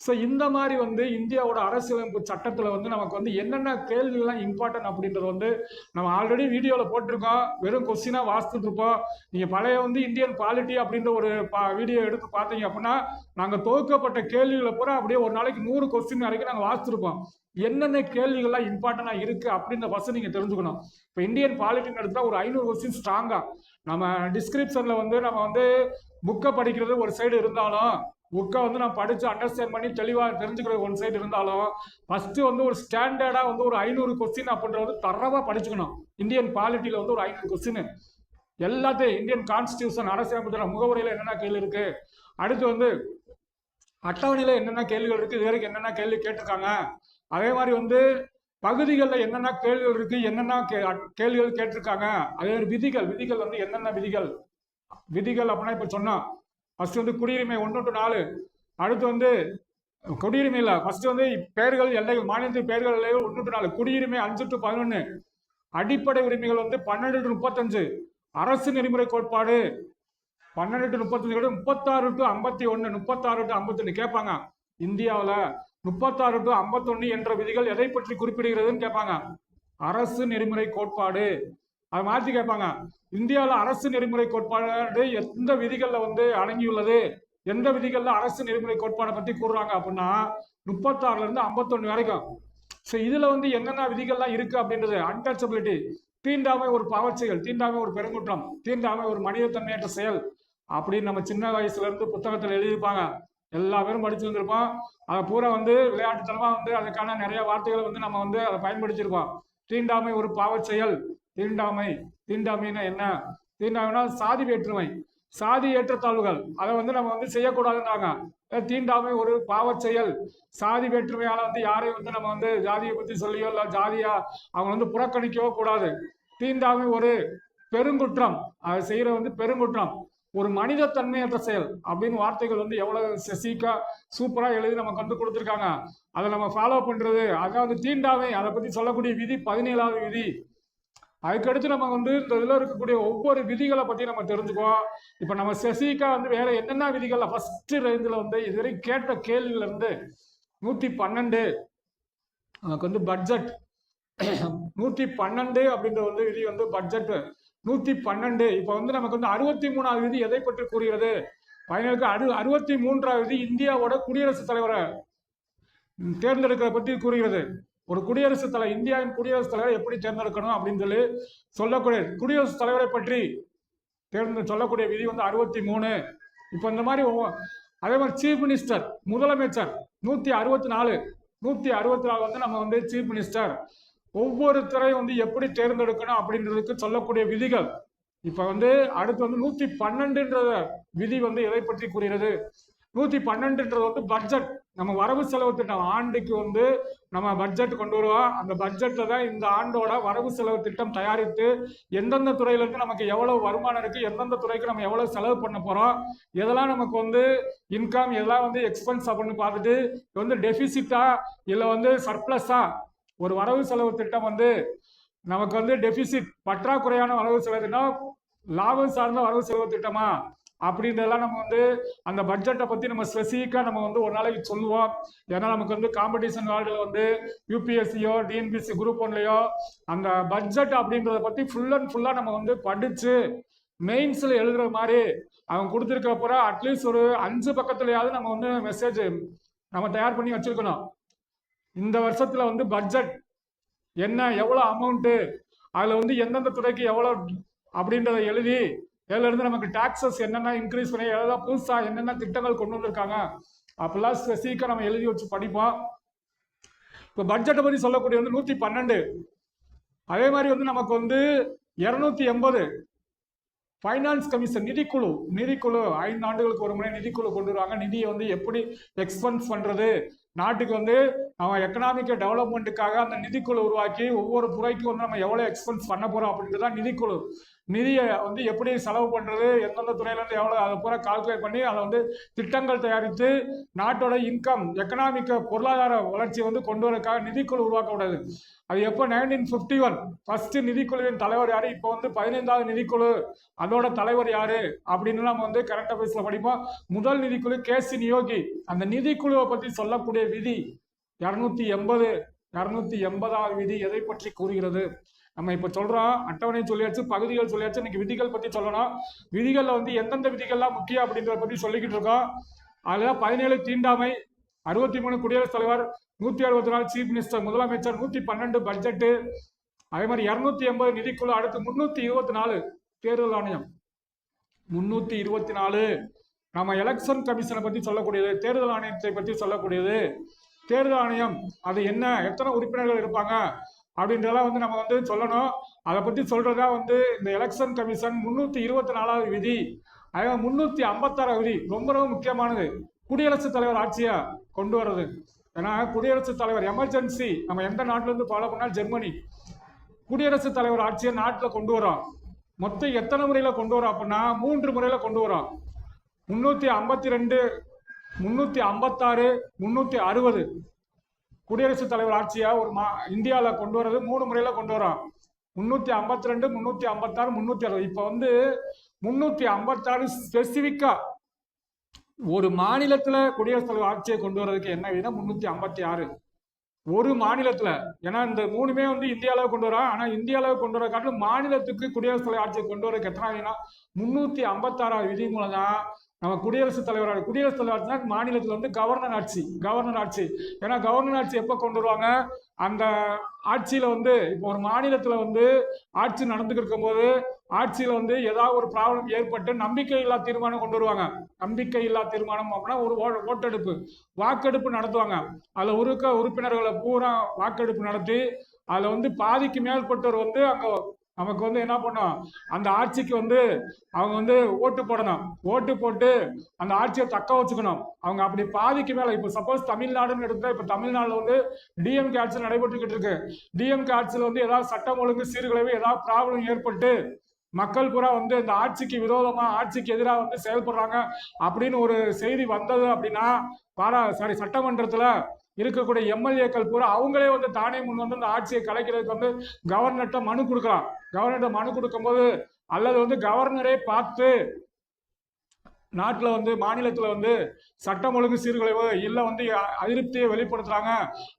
ஸோ இந்த மாதிரி இந்தியாவோட அரசியலமைப்பு சட்டத்தில் நமக்கு என்னென்ன கேள்விகள்லாம் இம்பார்ட்டன்ட் அப்படின்றது நம்ம ஆல்ரெடி வீடியோவில் போட்டிருக்கோம். வெறும் கொஸ்டினாக வாசித்துட்டு இருப்போம். நீங்கள் பழைய இந்தியன் பாலிட்டி அப்படின்ற ஒரு வீடியோ எடுத்து பார்த்தீங்க அப்படின்னா நாங்கள் தொகுக்கப்பட்ட கேள்விகளை பூரா அப்படியே ஒரு நாளைக்கு 100 கொஸ்டின் வரைக்கும் நாங்கள் வாசித்துருப்போம். என்னென்ன கேள்விகள்லாம் இம்பார்ட்டண்டாக இருக்குது அப்படின்ற ஃபஸ்ட்டு நீங்கள் தெரிஞ்சுக்கணும். இப்போ இந்தியன் பாலிட்டின்னு எடுத்தால் ஒரு 500 கொஸ்டின் ஸ்ட்ராங்காக நம்ம டிஸ்கிரிப்ஷனில் நம்ம புக்கை படிக்கிறது ஒரு சைடு இருந்தாலும் புக்கை நான் படித்து அண்டர்ஸ்டாண்ட் பண்ணி தெளிவாக தெரிஞ்சுக்கிறது ஒன் சைடு இருந்தாலும் ஃபஸ்ட்டு ஒரு ஸ்டாண்டர்டாக ஒரு 500 கொஸ்டின் அப்படின்றது தரவாக படிச்சுக்கணும். இந்தியன் பாலிட்டியில் ஒரு 500 கொஸ்டின் எல்லாத்தையும் இந்தியன் கான்ஸ்டியூஷன் அரசியலமைப்பு முகவுரையில் என்னென்ன கேள்வி இருக்குது, அடுத்து அட்டவணையில் என்னென்ன கேள்விகள் இருக்குது, இது வரைக்கும் என்னென்ன கேள்வி கேட்டிருக்காங்க, அதே மாதிரி பகுதிகளில் என்னென்ன கேள்விகள் இருக்குது, என்னென்ன கேள்விகள் கேட்டிருக்காங்க, அதே மாதிரி விதிகள் என்னென்ன விதிகள் அப்படின்னா இப்போ சொன்னோம். ஃபர்ஸ்ட் குடியுரிமை 1 to 4, அடுத்து குடியுரிமையில் ஃபர்ஸ்ட் பெயர்கள் எல்லைகள், மாநிலத்தின் பெயர்கள் எல்லைகள் 1 to 4, குடியுரிமை 5 to 11, அடிப்படை உரிமைகள் 12 to 35, அரசு நெறிமுறை கோட்பாடு 12 to 35, 36 to 51, 36 to 51 கேட்பாங்க. இந்தியாவில் 36 to 51 என்ற விதிகள் எதை பற்றி குறிப்பிடுகிறதுன்னு கேட்பாங்க. அரசு நெறிமுறை கோட்பாடு. அதை மாற்றி கேட்பாங்க. இந்தியாவில் அரசு நெறிமுறை கோட்பாடு எந்த விதிகளில் அடங்கியுள்ளது, எந்த விதிகளில் அரசு நெறிமுறை கோட்பாடை பற்றி கூறுறாங்க அப்படின்னா 36 இருந்து 51 வரைக்கும். ஸோ இதில் என்னென்ன விதிகள்லாம் இருக்கு அப்படின்றது அன்டச்சபிலிட்டி, தீண்டாமை ஒரு பாவச் செயல், தீண்டாமை ஒரு பெருங்குற்றம், தீண்டாமை ஒரு மனிதத்தன்மையற்ற செயல் அப்படின்னு நம்ம சின்ன வயசுல இருந்து புத்தகத்தில் எழுதியிருப்பாங்க. எல்லா பேரும் படிச்சு வந்திருப்போம். அதை பூரா விளையாட்டுத்தனமா அதுக்கான நிறைய வார்த்தைகளை நம்ம அதை பயன்படுத்தியிருக்கோம். தீண்டாமை ஒரு பாவச் செயல். தீண்டாமைன்னா என்ன? தீண்டாமைனா சாதி வேற்றுமை, சாதி ஏற்றத்தாழ்வுகள், அதை நம்ம செய்யக்கூடாதுன்றாங்க. தீண்டாமை ஒரு பாவச் செயல். சாதி வேற்றுமையால யாரையும் நம்ம ஜாதியை பத்தி சொல்லியோ இல்ல ஜாதியா அவங்க புறக்கணிக்கவோ கூடாது. தீண்டாமை ஒரு பெருங்குற்றம், அதை செய்யற பெருங்குற்றம், ஒரு மனித தன்மையற்ற செயல் அப்படின்னு வார்த்தைகள் எவ்வளவு சீக்கா சூப்பரா எழுதி நமக்கு கொடுத்துருக்காங்க. அதை நம்ம ஃபாலோ பண்றது. அதாவது தீண்டாமை அதை பத்தி சொல்லக்கூடிய விதி 17வது விதி. அதுக்கடுத்து நம்ம இந்த இதில் இருக்கக்கூடிய ஒவ்வொரு விதிகளை பற்றி நம்ம தெரிஞ்சுக்குவோம். இப்போ நம்ம ஸ்பெசிஃபிக்கா வேற என்னென்ன விதிகள் ஃபர்ஸ்ட் ரேஞ்சில் இதுவரை கேட்ட கேள்விகள் 112 நமக்கு பட்ஜெட் 112 அப்படின்ற விதி பட்ஜெட் 112. இப்போ நமக்கு 63வது விதி எதை பற்றி கூறுகிறது? 63வது விதி இந்தியாவோட குடியரசுத் தலைவரை தேர்ந்தெடுக்கிறத பற்றி கூறுகிறது. ஒரு குடியரசுத் தலைவர், இந்தியாவின் குடியரசுத் தலைவரை எப்படி தேர்ந்தெடுக்கணும் அப்படின்னு சொல்லக்கூடிய குடியரசுத் தலைவரை பற்றி சொல்லக்கூடிய விதி 63. இப்போ இந்த மாதிரி அதே மாதிரி சீஃப் மினிஸ்டர், முதலமைச்சர் 164 நம்ம சீஃப் மினிஸ்டர் ஒவ்வொரு துறை எப்படி தேர்ந்தெடுக்கணும் அப்படின்றதுக்கு சொல்லக்கூடிய விதிகள். இப்ப அடுத்து 112 விதி எதை பற்றி கூறுகிறது? 112 பட்ஜெட், நம்ம வரவு செலவு திட்டம். ஆண்டுக்கு நம்ம பட்ஜெட் கொண்டு வருவோம். அந்த பட்ஜெட்ல தான் இந்த ஆண்டோட வரவு செலவு திட்டம் தயாரித்து எந்தெந்த துறையில இருந்து நமக்கு எவ்வளவு வருமானம் இருக்கு, எந்தெந்த துறைக்கு நம்ம எவ்வளவு செலவு பண்ண போறோம், எதெல்லாம் நமக்கு இன்கம், எதெல்லாம் எக்ஸ்பென்ஸ் அப்படின்னு பார்த்துட்டு டெபிசிட்டா இல்ல சர்ப்ளஸா. ஒரு வரவு செலவு திட்டம் நமக்கு டெபிசிட் பற்றாக்குறையான வரவு செலவு திட்டம், லாபம் சார்ந்த வரவு செலவு திட்டமா அப்படின்றதெல்லாம் நம்ம அந்த பட்ஜெட்டை பத்தி நம்ம ஸ்பெசிஃபிக்கா நம்ம ஒரு நாளைக்கு சொல்லுவோம். ஏன்னா நமக்கு காம்படிஷன் வேர்ல்டுல யூபிஎஸ்சியோ டிஎன்பிஎஸ்சி குரூப் 1லயோ அந்த பட்ஜெட் அப்படின்றத பத்தி ஃபுல் அண்ட் ஃபுல்லா நம்ம படிச்சு மெயின்ஸ்ல எழுதுற மாதிரி அவங்க கொடுத்துருக்க போற அட்லீஸ்ட் ஒரு 5 பக்கத்துலயாவது நம்ம மெசேஜ் நம்ம தயார் பண்ணி வச்சிருக்கணும். இந்த வருஷத்துல பட்ஜெட் என்ன, எவ்வளவு அமௌண்ட், அதுல எந்தெந்த துறைக்கு எவ்வளவு அப்படின்றத எழுதி, இதுல இருந்து நமக்கு டாக்ஸஸ் என்னென்ன இன்க்ரீஸ் பண்ணி எதாவது புதுசா என்னென்ன திட்டங்கள் கொண்டு வந்திருக்காங்க அப்படிலாம் ஸ்பெசிஃபிக்கா நம்ம எழுதி வச்சு படிப்போம். இப்போ பட்ஜெட்டை பற்றி சொல்லக்கூடிய வந்து 112. அதே மாதிரி வந்து நமக்கு வந்து 280 ஃபைனான்ஸ் கமிஷன் நிதிக்குழு 5 ஆண்டுகளுக்கு ஒரு முறை நிதிக்குழு கொண்டு வருவாங்க. நிதியை வந்து எப்படி எக்ஸ்பென்ஸ் பண்றது, நாட்டுக்கு வந்து அவன் எக்கனாமிக் டெவலப்மெண்ட்டுக்காக அந்த நிதிக்குழு உருவாக்கி ஒவ்வொரு துறைக்கும் வந்து நம்ம எவ்வளோ எக்ஸ்பென்ஸ் பண்ண போறோம் அப்படின்றது தான் நிதிக்குழு. நிதியை வந்து எப்படி செலவு பண்றது, எந்தெந்த துறையிலேருந்து எவ்வளோ, அதை பூரா கால்குலேட் பண்ணி அதை வந்து திட்டங்கள் தயாரித்து நாட்டோட இன்கம் எக்கனாமிக் பொருளாதார வளர்ச்சியை வந்து கொண்டு வரதுக்காக நிதிக்குழு உருவாக்கக்கூடாது. அது எப்போ 1951 ஃபர்ஸ்ட் நிதிக்குழுவின் தலைவர் யாரு, இப்போ வந்து 15வது நிதிக்குழு அதோட தலைவர் யாரு அப்படின்னு நம்ம வந்து கரண்ட் அஃபேர்ஸ்ல படிப்போம். முதல் நிதிக்குழு கேசி நியோகி. அந்த நிதிக்குழுவை பற்றி சொல்லக்கூடிய விதி 280வது விதி எதை பற்றி கூறுகிறது? நம்ம இப்ப சொல்றோம் அட்டவணை சொல்லியாச்சு, பகுதிகள் சொல்லியாச்சு, இன்னைக்கு விதிகள் பத்தி சொல்லணும். விதிகள்ல வந்து எந்தெந்த விதிகள்லாம் முக்கியம் அப்படின்றத பத்தி சொல்லிக்கிட்டு இருக்கோம். அதுல 17 தீண்டாமை, 63 குடியரசுத் தலைவர், 164 சீஃப் மினிஸ்டர் முதலமைச்சர், 112 பட்ஜெட், அதே மாதிரி 280 நிதிக்குழு, அடுத்து 324 தேர்தல் ஆணையம். 324 நம்ம எலெக்ஷன் கமிஷனை பத்தி சொல்லக்கூடியது, தேர்தல் ஆணையத்தை பத்தி சொல்லக்கூடியது. தேர்தல் ஆணையம் அது என்ன, எத்தனை உறுப்பினர்கள் இருப்பாங்க அப்படின்றதெல்லாம் வந்து நம்ம வந்து சொல்லணும். அதை பத்தி சொல்றதா வந்து இந்த எலெக்ஷன் கமிஷன் 324வது விதி. அதே 356 விதி ரொம்ப ரொம்ப முக்கியமானது. குடியரசுத் தலைவர் ஆட்சியை கொண்டு வர்றது. ஏன்னா குடியரசுத் தலைவர் எமர்ஜென்சி நம்ம எந்த நாட்டுல இருந்து ஃபாலோ பண்ணா ஜெர்மனி. குடியரசுத் தலைவர் ஆட்சியை நாட்டில் கொண்டு வரோம். மொத்தம் எத்தனை முறையில கொண்டு வரோம் அப்படின்னா 3 முறையில கொண்டு வரோம். 352, 356, 360 குடியரசுத் தலைவர் ஆட்சியா ஒரு இந்தியாவில் கொண்டு வர்றது 3 முறையில கொண்டு வரோம். 352, 356, 360. இப்ப வந்து 356 ஸ்பெசிபிக்கா ஒரு மாநிலத்துல குடியரசுத் தலைவர் ஆட்சியை கொண்டு வர்றதுக்கு என்ன விதம் 356 ஒரு மாநிலத்துல. ஏன்னா இந்த 3மே வந்து இந்தியாவில் கொண்டு வரோம். ஆனா இந்தியாவில் கொண்டு வர காட்டிலும் மாநிலத்துக்கு குடியரசுத் தலைவர் ஆட்சியை கொண்டு வரதுக்கு எத்தனை விதினா 356 விதி மூலம் தான் நம்ம குடியரசுத் தலைவர் மாநிலத்தில் வந்து கவர்னர் ஆட்சி. ஏன்னா கவர்னர் ஆட்சி எப்போ கொண்டு வருவாங்க, அந்த ஆட்சியில வந்து இப்போ ஒரு மாநிலத்துல வந்து ஆட்சி நடந்துட்டு இருக்கும் போது ஆட்சியில வந்து ஏதாவது ஒரு ப்ராப்ளம் ஏற்பட்டு நம்பிக்கையில்லா தீர்மானம் கொண்டு வருவாங்க. நம்பிக்கையில்லா தீர்மானம் அப்படின்னா ஒரு வாக்கெடுப்பு நடத்துவாங்க. அதுல உறுப்பினர்களை பூரா வாக்கெடுப்பு நடத்தி அதுல வந்து பாதிக்கு மேற்பட்டவர் வந்து அங்க நமக்கு வந்து என்ன பண்ணும், அந்த ஆட்சிக்கு வந்து அவங்க வந்து ஓட்டு போடணும். ஓட்டு போட்டு அந்த ஆட்சியை தக்க வச்சுக்கணும். அவங்க அப்படி பாதிக்கு மேல, இப்ப சப்போஸ் தமிழ்நாடுன்னு எடுத்தா, இப்ப தமிழ்நாடுல வந்து டிஎம்கே ஆட்சி நடைபெற்றுக்கிட்டு இருக்கு. டிஎம்கே ஆட்சியில் வந்து ஏதாவது சட்டம் ஒழுங்கு சீர்குலைவு, ஏதாவது ப்ராப்ளம் ஏற்பட்டு மக்கள் பூரா வந்து இந்த ஆட்சிக்கு விரோதமா, ஆட்சிக்கு எதிராக வந்து செயல்படுறாங்க அப்படின்னு ஒரு செய்தி வந்தது அப்படின்னா சட்டமன்றத்துல இருக்கக்கூடிய எம்எல்ஏக்கள் பூரா அவங்களே வந்து தானே முன் வந்து இந்த ஆட்சியை கலைக்கிறதுக்கு வந்து கவர்னர்கிட்ட மனு கொடுக்கலாம். கவர்னர்கிட்ட மனு கொடுக்கும் போது அல்லது வந்து கவர்னரே பார்த்து நாட்டில் வந்து மாநிலத்தில் வந்து சட்டம் ஒழுங்கு சீர்குலைவு இல்லை வந்து அதிருப்தியை வெளிப்படுத்துறாங்க,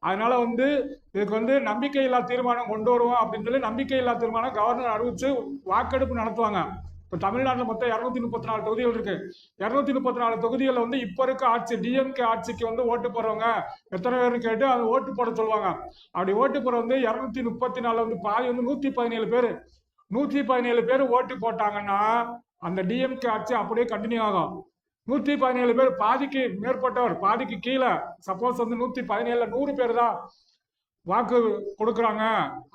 அதனால வந்து இதுக்கு வந்து நம்பிக்கையில்லா தீர்மானம் கொண்டு வருவோம் அப்படின்னு சொல்லி நம்பிக்கையில்லா தீர்மானம் கவர்னர் அறிவிச்சு வாக்கெடுப்பு நடத்துவாங்க. இப்போ தமிழ்நாட்டில் மொத்தம் 234 தொகுதிகள் இருக்கு. 234 தொகுதிகளில் வந்து இப்போ இருக்க ஆட்சி டிஎம்கே ஆட்சிக்கு வந்து ஓட்டு போடுறவங்க எத்தனை பேர்னு கேட்டு அது ஓட்டு போட சொல்லுவாங்க. அப்படி ஓட்டு போட வந்து 234 வந்து பாதி வந்து 117 பேர் 117 பேர் ஓட்டு போட்டாங்கன்னா அந்த டிஎம்கே ஆட்சி அப்படியே கண்டினியூ ஆகும். 117 பேர், பாதிக்கு மேற்பட்டவர், பாதிக்கு கீழே சப்போஸ் வந்து 117ல 100 பேர் தான் வாக்கு கொடுக்குறாங்க,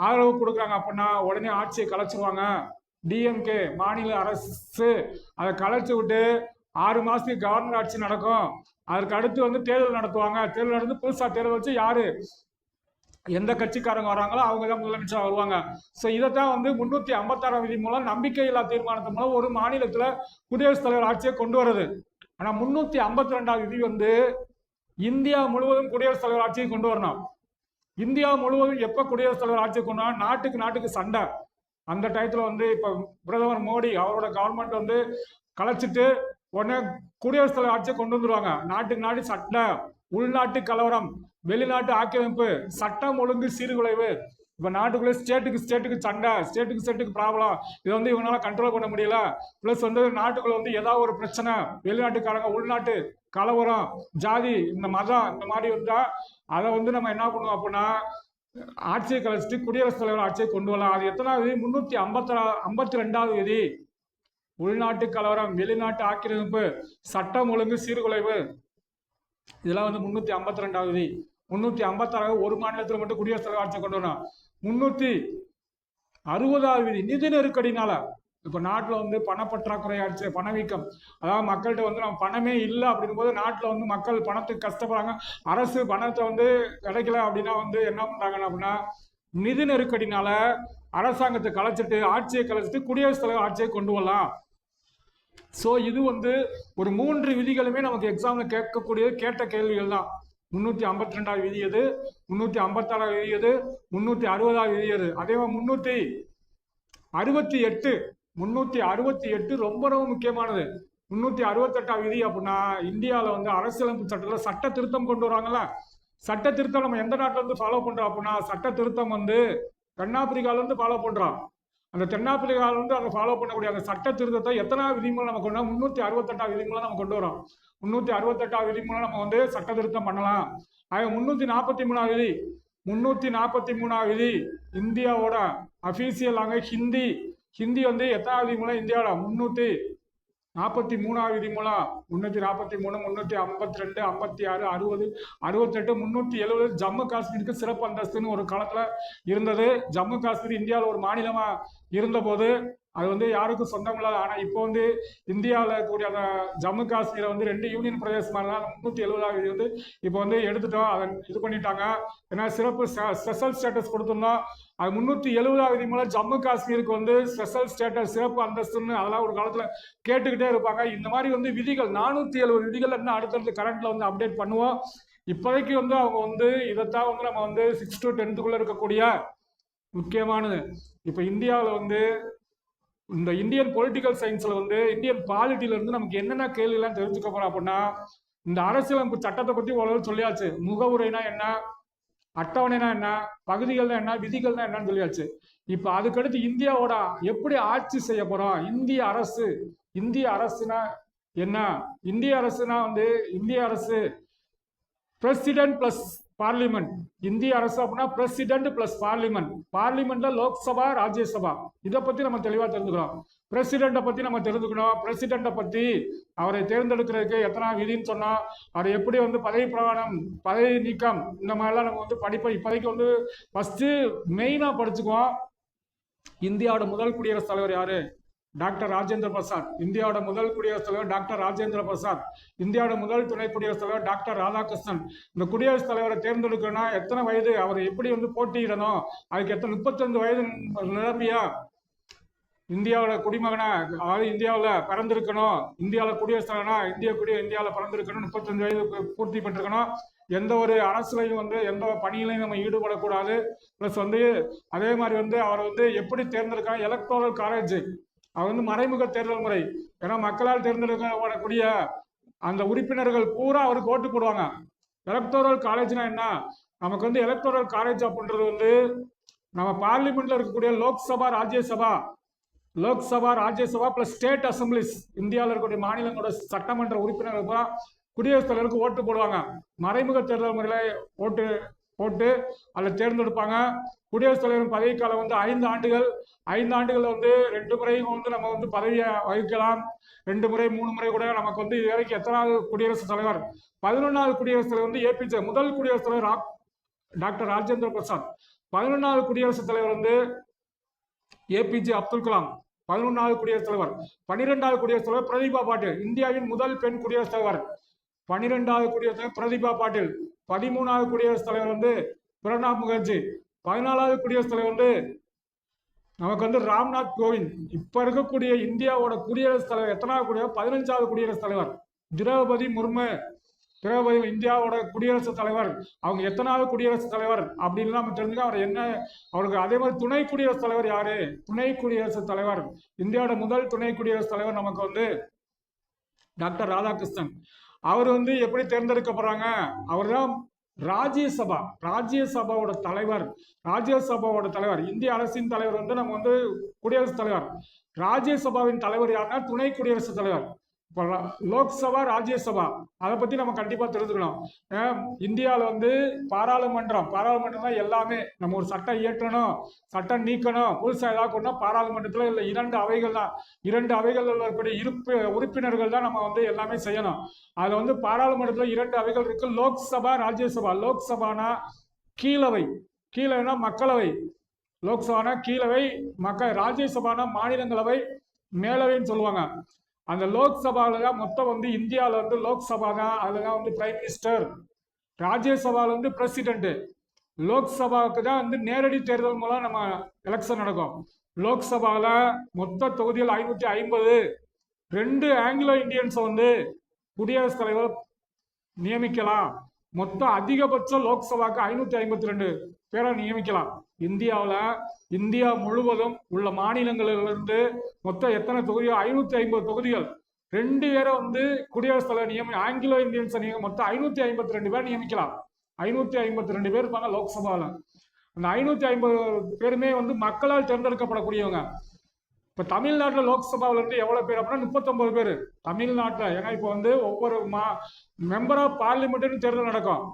ஆதரவு கொடுக்குறாங்க அப்படின்னா உடனே ஆட்சியை கலைச்சிருவாங்க. டிஎம்கே மாநில அரசு அதை கலைச்சு விட்டு 6 மாசத்துக்கு கவர்னர் ஆட்சி நடக்கும். அதற்கு அடுத்து வந்து தேர்தல் நடத்துவாங்க. தேர்தல் நடந்து புதுசா தேர்தல் வச்சு யாரு எந்த கட்சிக்காரங்க வராங்களோ அவங்க தான் முதலமைச்சர் வருவாங்க. ஸோ இதைத்தான் வந்து 356 விதி மூலம் நம்பிக்கையில்லா தீர்மானத்தின் மூலம் ஒரு மாநிலத்துல குடியரசுத் தலைவர் ஆட்சியை கொண்டு வருது. ஆனா 352 விதி வந்து இந்தியா முழுவதும் குடியரசுத் தலைவர் ஆட்சியை கொண்டு வரணும். இந்தியா முழுவதும் எப்ப குடியரசுத் தலைவர் ஆட்சியை கொண்டு வரணும், நாட்டுக்கு சண்டை. அந்த டயத்துல வந்து இப்ப பிரதமர் மோடி அவரோட கவர்மெண்ட் வந்து கலைச்சிட்டு உடனே குடியரசுத் தலைவர் ஆட்சியை கொண்டு வந்துருவாங்க. நாட்டுக்கு நாடு சண்டை, உள்நாட்டு கலவரம், வெளிநாட்டு ஆக்கிரமிப்பு, சட்டம் ஒழுங்கு சீர்குலைவு. இப்ப நாட்டுக்குள்ளே ஸ்டேட்டுக்கு சண்டை, ஸ்டேட்டுக்கு ப்ராப்ளம், இதை வந்து இவங்களால கண்ட்ரோல் பண்ண முடியல. பிளஸ் வந்து நாட்டுக்குள்ள வந்து ஏதாவது ஒரு பிரச்சனை, வெளிநாட்டுக்காரங்க, உள்நாட்டு கலவரம், ஜாதி, இந்த மதம், இந்த மாதிரி வந்தா அதை வந்து நம்ம என்ன பண்ணுவோம் அப்படின்னா ஆட்சியை கலைச்சிட்டு குடியரசுத் தலைவர் ஆட்சியை கொண்டு வரலாம். அது எத்தனாவது? 352 விதி. உள்நாட்டு கலவரம், வெளிநாட்டு ஆக்கிரமிப்பு, சட்டம் ஒழுங்கு சீர்குலைவு, இதெல்லாம் வந்து 352 விதி. 356 ஒரு மாநிலத்தில் மட்டும் குடியரசுத் தலைவர் ஆட்சியை கொண்டு வரணும். 360வது விதி நிதி நெருக்கடினால இப்ப நாட்டுல வந்து பணப்பற்றாக்குறை ஆயிடுச்சு, பணவீக்கம். அதாவது மக்கள்கிட்ட வந்து நம்ம பணமே இல்லை அப்படிங்கும் போது நாட்டுல வந்து மக்கள் பணத்துக்கு கஷ்டப்படுறாங்க. அரசு பணத்தை வந்து கிடைக்கல அப்படின்னா வந்து என்ன பண்றாங்க அப்படின்னா நிதி நெருக்கடினால அரசாங்கத்தை கலைச்சிட்டு ஆட்சியை கலைச்சிட்டு குடியரசுத் தலைவர் ஆட்சியை கொண்டு வரலாம். ஸோ இது வந்து ஒரு 3 விதிகளுமே நமக்கு எக்ஸாம்ல கேட்ட கேள்விகள் தான். 352வது விதி எது, 356வது விதி எது, 360வது விதி எது, அதே மாதிரி 368 ரொம்ப ரொம்ப முக்கியமானது. 368வது விதி அப்படின்னா இந்தியாவில் வந்து அரசியலமைப்பு சட்டத்தில் சட்ட திருத்தம் கொண்டு வராங்கல்ல. சட்ட திருத்தம் நம்ம எந்த நாட்டில இருந்து ஃபாலோ பண்றோம் அப்படின்னா சட்ட திருத்தம் வந்து தென்னாப்பிரிக்கால இருந்து ஃபாலோ பண்றோம். அந்த தென்னாப்பிரிக்கால இருந்து அதை ஃபாலோ பண்ணக்கூடிய அந்த சட்ட திருத்தத்தை எத்தனாவது விதி மூலம் நம்ம கொண்டு 368வது விதி மூலம் நம்ம கொண்டு வரோம். 368வது விதி மூலம் நம்ம வந்து சட்ட திருத்தம் பண்ணலாம். 343வது விதி 343வது விதி இந்தியாவோட அபிஷியல் லாங்குவேஜ் ஹிந்தி. ஹிந்தி வந்து எத்தனாவது விதி மூலம் இந்தியாவோட 343வது விதி மூலம் 343, 352, 56, 60, 68, 370 ஜம்மு காஷ்மீருக்கு சிறப்பு அந்தஸ்துன்னு ஒரு காலத்துல இருந்தது. ஜம்மு காஷ்மீர் இந்தியாவில் ஒரு மாநிலமா இருந்த போது அது வந்து யாருக்கும் சொந்தம் இல்லாத. ஆனா இப்போ வந்து இந்தியாவில் இருக்கக்கூடிய அந்த ஜம்மு காஷ்மீரை வந்து 2 யூனியன் பிரதேசமா இருந்தாலும் 370வது வந்து இப்போ வந்து எடுத்துட்டோம், அதை இது பண்ணிட்டாங்க. ஏன்னா சிறப்பு ஸ்பெஷல் ஸ்டேட்டஸ் கொடுத்துருந்தோம். அது 370வது விதி மூலம் ஜம்மு காஷ்மீருக்கு வந்து ஸ்பெஷல் ஸ்டேட்டஸ் சிறப்பு அந்தஸ்துன்னு அதெல்லாம் ஒரு காலத்துல கேட்டுக்கிட்டே இருப்பாங்க. இந்த மாதிரி வந்து விதிகள் 470 விதிகள் என்ன அடுத்தடுத்து கரண்ட்ல வந்து அப்டேட் பண்ணுவோம். இப்போதைக்கு வந்து அவங்க வந்து இதைத்தான் வந்து நம்ம வந்து 6 to 10th இருக்கக்கூடிய முக்கியமானது. இப்போ இந்தியாவில் வந்து இந்த இந்தியன் பொலிட்டிக்கல் சயின்ஸ்ல வந்து இந்தியன் பாலிட்டில இருந்து நமக்கு என்னென்ன கேள்வி எல்லாம் தெரிஞ்சுக்க போறோம் அப்படின்னா இந்த அரசியலமைப்பு சட்டத்தை பத்தி ஓரளவு சொல்லியாச்சு. முகவுரைனா என்ன, அட்டவணைனா என்ன, பகுதிகள்னா என்ன, விதிகள்னா என்னன்னு சொல்லியாச்சு. இப்ப அதுக்கடுத்து இந்தியாவோட எப்படி ஆட்சி செய்ய போறோம், இந்திய அரசுனா என்ன, இந்திய அரசுனா வந்து இந்திய அரசு பிரசிடென்ட் பிளஸ் பார்லிமெண்ட். இந்திய அரசு அப்படின்னா பிரசிடென்ட் பிளஸ் பார்லிமெண்ட். பார்லிமெண்ட்ல லோக்சபா, ராஜ்யசபா. இதை பத்தி நம்ம தெளிவா தெரிஞ்சுக்கிறோம். பிரசிடென்ட்டை பத்தி நம்ம தெரிஞ்சுக்கணும். பிரசிடென்ட்டை பத்தி அவரை தேர்ந்தெடுக்கிறதுக்கு எத்தனை விதின்னு சொன்னா அவர் எப்படி வந்து பதவி பிரமாணம், பதவி நீக்கம், இந்த மாதிரிலாம் நம்ம வந்து படிப்போம். இப்போதைக்கு வந்து ஃபர்ஸ்ட் மெயினா படிச்சுக்குவோம். இந்தியாவோட முதல் குடியரசுத் தலைவர் யாரு? டாக்டர் ராஜேந்திர பிரசாத். இந்தியாவோட முதல் குடியரசுத் தலைவர் டாக்டர் ராஜேந்திர பிரசாத். இந்தியாவோட முதல் துணை குடியரசுத் தலைவர் டாக்டர் ராதாகிருஷ்ணன். இந்த குடியரசுத் தலைவரை தேர்ந்தெடுக்கணும்னா எத்தனை வயது, அவர் எப்படி வந்து போட்டியிடணும், அதுக்கு எத்தனை 35 வயது நிரம்பியா இந்தியாவோட குடிமகனா, அதாவது இந்தியாவில் பிறந்திருக்கணும். இந்தியாவில் குடியரசுத் தலைவனா இந்தியாவில் பிறந்திருக்கணும். 35 வயது பூர்த்தி பெற்றிருக்கணும். எந்த ஒரு அரசுலையும் வந்து எந்த பணியிலையும் நம்ம ஈடுபடக்கூடாது. பிளஸ் வந்து அதே மாதிரி வந்து அவர் வந்து எப்படி தேர்ந்தெடுக்கணும், எலக்டோரல் காலேஜ். அவர் வந்து மறைமுக தேர்தல் முறை. ஏன்னா மக்களால் தேர்ந்தெடுக்கப்படக்கூடிய அந்த உறுப்பினர்கள் பூரா அவருக்கு ஓட்டு போடுவாங்க. எலக்டோரல் காலேஜ்னா என்ன, நமக்கு வந்து எலக்டோரல் காலேஜ் அப்படின்றது வந்து நம்ம பார்லிமெண்ட்ல இருக்கக்கூடிய Lok Sabha, Rajya Sabha plus state assemblies. இந்தியாவில் இருக்கக்கூடிய மாநிலங்களோட சட்டமன்ற உறுப்பினர்கள் பூரா குடியரசுத் தலைவருக்கு ஓட்டு போடுவாங்க. மறைமுக தேர்தல் முறையில ஓட்டு போட்டு அதில் தேர்ந்தெடுப்பாங்க. குடியரசுத் தலைவர் பதவிக்காலம் வந்து 5 ஆண்டுகள். 5 ஆண்டுகள் வந்து 2 முறையும் வந்து நம்ம வந்து பதவியை வகிக்கலாம். 2 முறை 3 முறை கூட. நமக்கு வந்து இது வரைக்கும் எத்தனாவது குடியரசுத் தலைவர்? 11வது குடியரசுத் தலைவர் வந்து ஏபிஜே. முதல் குடியரசுத் தலைவர் டாக்டர் ராஜேந்திர பிரசாத். 11வது குடியரசுத் தலைவர் வந்து ஏபிஜே அப்துல் கலாம். 11வது குடியரசுத் தலைவர். 12வது குடியரசுத் தலைவர் பிரதிபா பாட்டீல். இந்தியாவின் முதல் பெண் குடியரசுத் தலைவர். 12வது குடியரசுத் தலைவர் பிரதிபா பாட்டீல். 13வது குடியரசுத் தலைவர் வந்து பிரணாப் முகர்ஜி. 14வது குடியரசுத் தலைவர் வந்து நமக்கு வந்து ராம்நாத் கோவிந்த். இப்ப இருக்கக்கூடிய இந்தியாவோட குடியரசுத் தலைவர் எத்தனாவது குடியரசு? 15வது குடியரசுத் தலைவர் திரௌபதி முர்மு. இந்தியாவோட குடியரசுத் தலைவர். அவங்க எத்தனாவது குடியரசுத் தலைவர் அப்படின்னு நம்ம தெரிஞ்சுக்க அவர் என்ன அவருக்கு. அதே மாதிரி துணை குடியரசுத் தலைவர் யாரு? துணை குடியரசுத் தலைவர் இந்தியாவோட முதல் துணை குடியரசுத் தலைவர் நமக்கு வந்து டாக்டர் ராதாகிருஷ்ணன். அவர் வந்து எப்படி தேர்ந்தெடுக்கப்படுறாங்க? அவர் தான் ராஜ்யசபாவோட தலைவர். இந்திய அரசின் தலைவர் வந்து நம்ம வந்து குடியரசுத் தலைவர். ராஜ்யசபாவின் தலைவர் யாருன்னா துணை குடியரசுத் தலைவர். இப்போ லோக்சபா ராஜ்யசபா அதை பத்தி நம்ம கண்டிப்பா தெரிஞ்சுக்கணும். இந்தியாவில் வந்து பாராளுமன்றம் தான் எல்லாமே. நம்ம ஒரு சட்டம் இயற்றணும், சட்டம் நீக்கணும், புதுசாக ஏதாவது கொண்டா பாராளுமன்றத்தில் இல்லை 2 அவைகள் தான். 2 அவைகள் இருக்கக்கூடிய உறுப்பினர்கள் தான் நம்ம வந்து எல்லாமே செய்யணும். அதுல வந்து பாராளுமன்றத்தில் 2 அவைகள் இருக்கு, லோக்சபா ராஜ்யசபா. லோக்சபானா கீழவை, கீழவைனா மக்களவை. லோக்சபானா கீழவை, ராஜ்யசபானா மாநிலங்களவை, மேலவைன்னு சொல்லுவாங்க. அந்த லோக்சபால தான் மொத்தம் வந்து இந்தியாவில் வந்து லோக்சபா தான், அதுதான் வந்து பிரைம் மினிஸ்டர். ராஜ்யசபால வந்து பிரசிடென்ட். லோக்சபாவுக்கு தான் வந்து நேரடி தேர்தல் மூலம் நம்ம எலெக்ஷன் நடக்கும். லோக்சபால மொத்த தொகுதிகள் 550. 2 ஆங்கிலோ இந்தியன்ஸ் வந்து குடியரசுத் தலைவர் நியமிக்கலாம். மொத்தம் அதிகபட்சம் லோக்சபாக்கு 552 பேரை நியமிக்கலாம். இந்தியா முழுவதும் உள்ள மாநிலங்களிலிருந்து மொத்தம் எத்தனை தொகுதிகள்? 550 தொகுதிகள். 2 பேரை வந்து குடியரசுத் தலைவர் ஆங்கிலோ இந்தியன்ஸ் மொத்தம் 552 பேர் நியமிக்கலாம். 552 பேர் இருப்பாங்க லோக்சபாவில். அந்த 550 பேருமே வந்து மக்களால் தேர்ந்தெடுக்கப்படக்கூடியவங்க. இப்போ தமிழ்நாட்டில் லோக்சபாவில் இருந்து எவ்வளோ பேர் அப்படின்னா 39 பேர் தமிழ்நாட்டில். ஏன்னா இப்போ வந்து ஒவ்வொரு மெம்பர் ஆஃப் பார்லிமெண்ட்னு தேர்தல் நடக்கும்.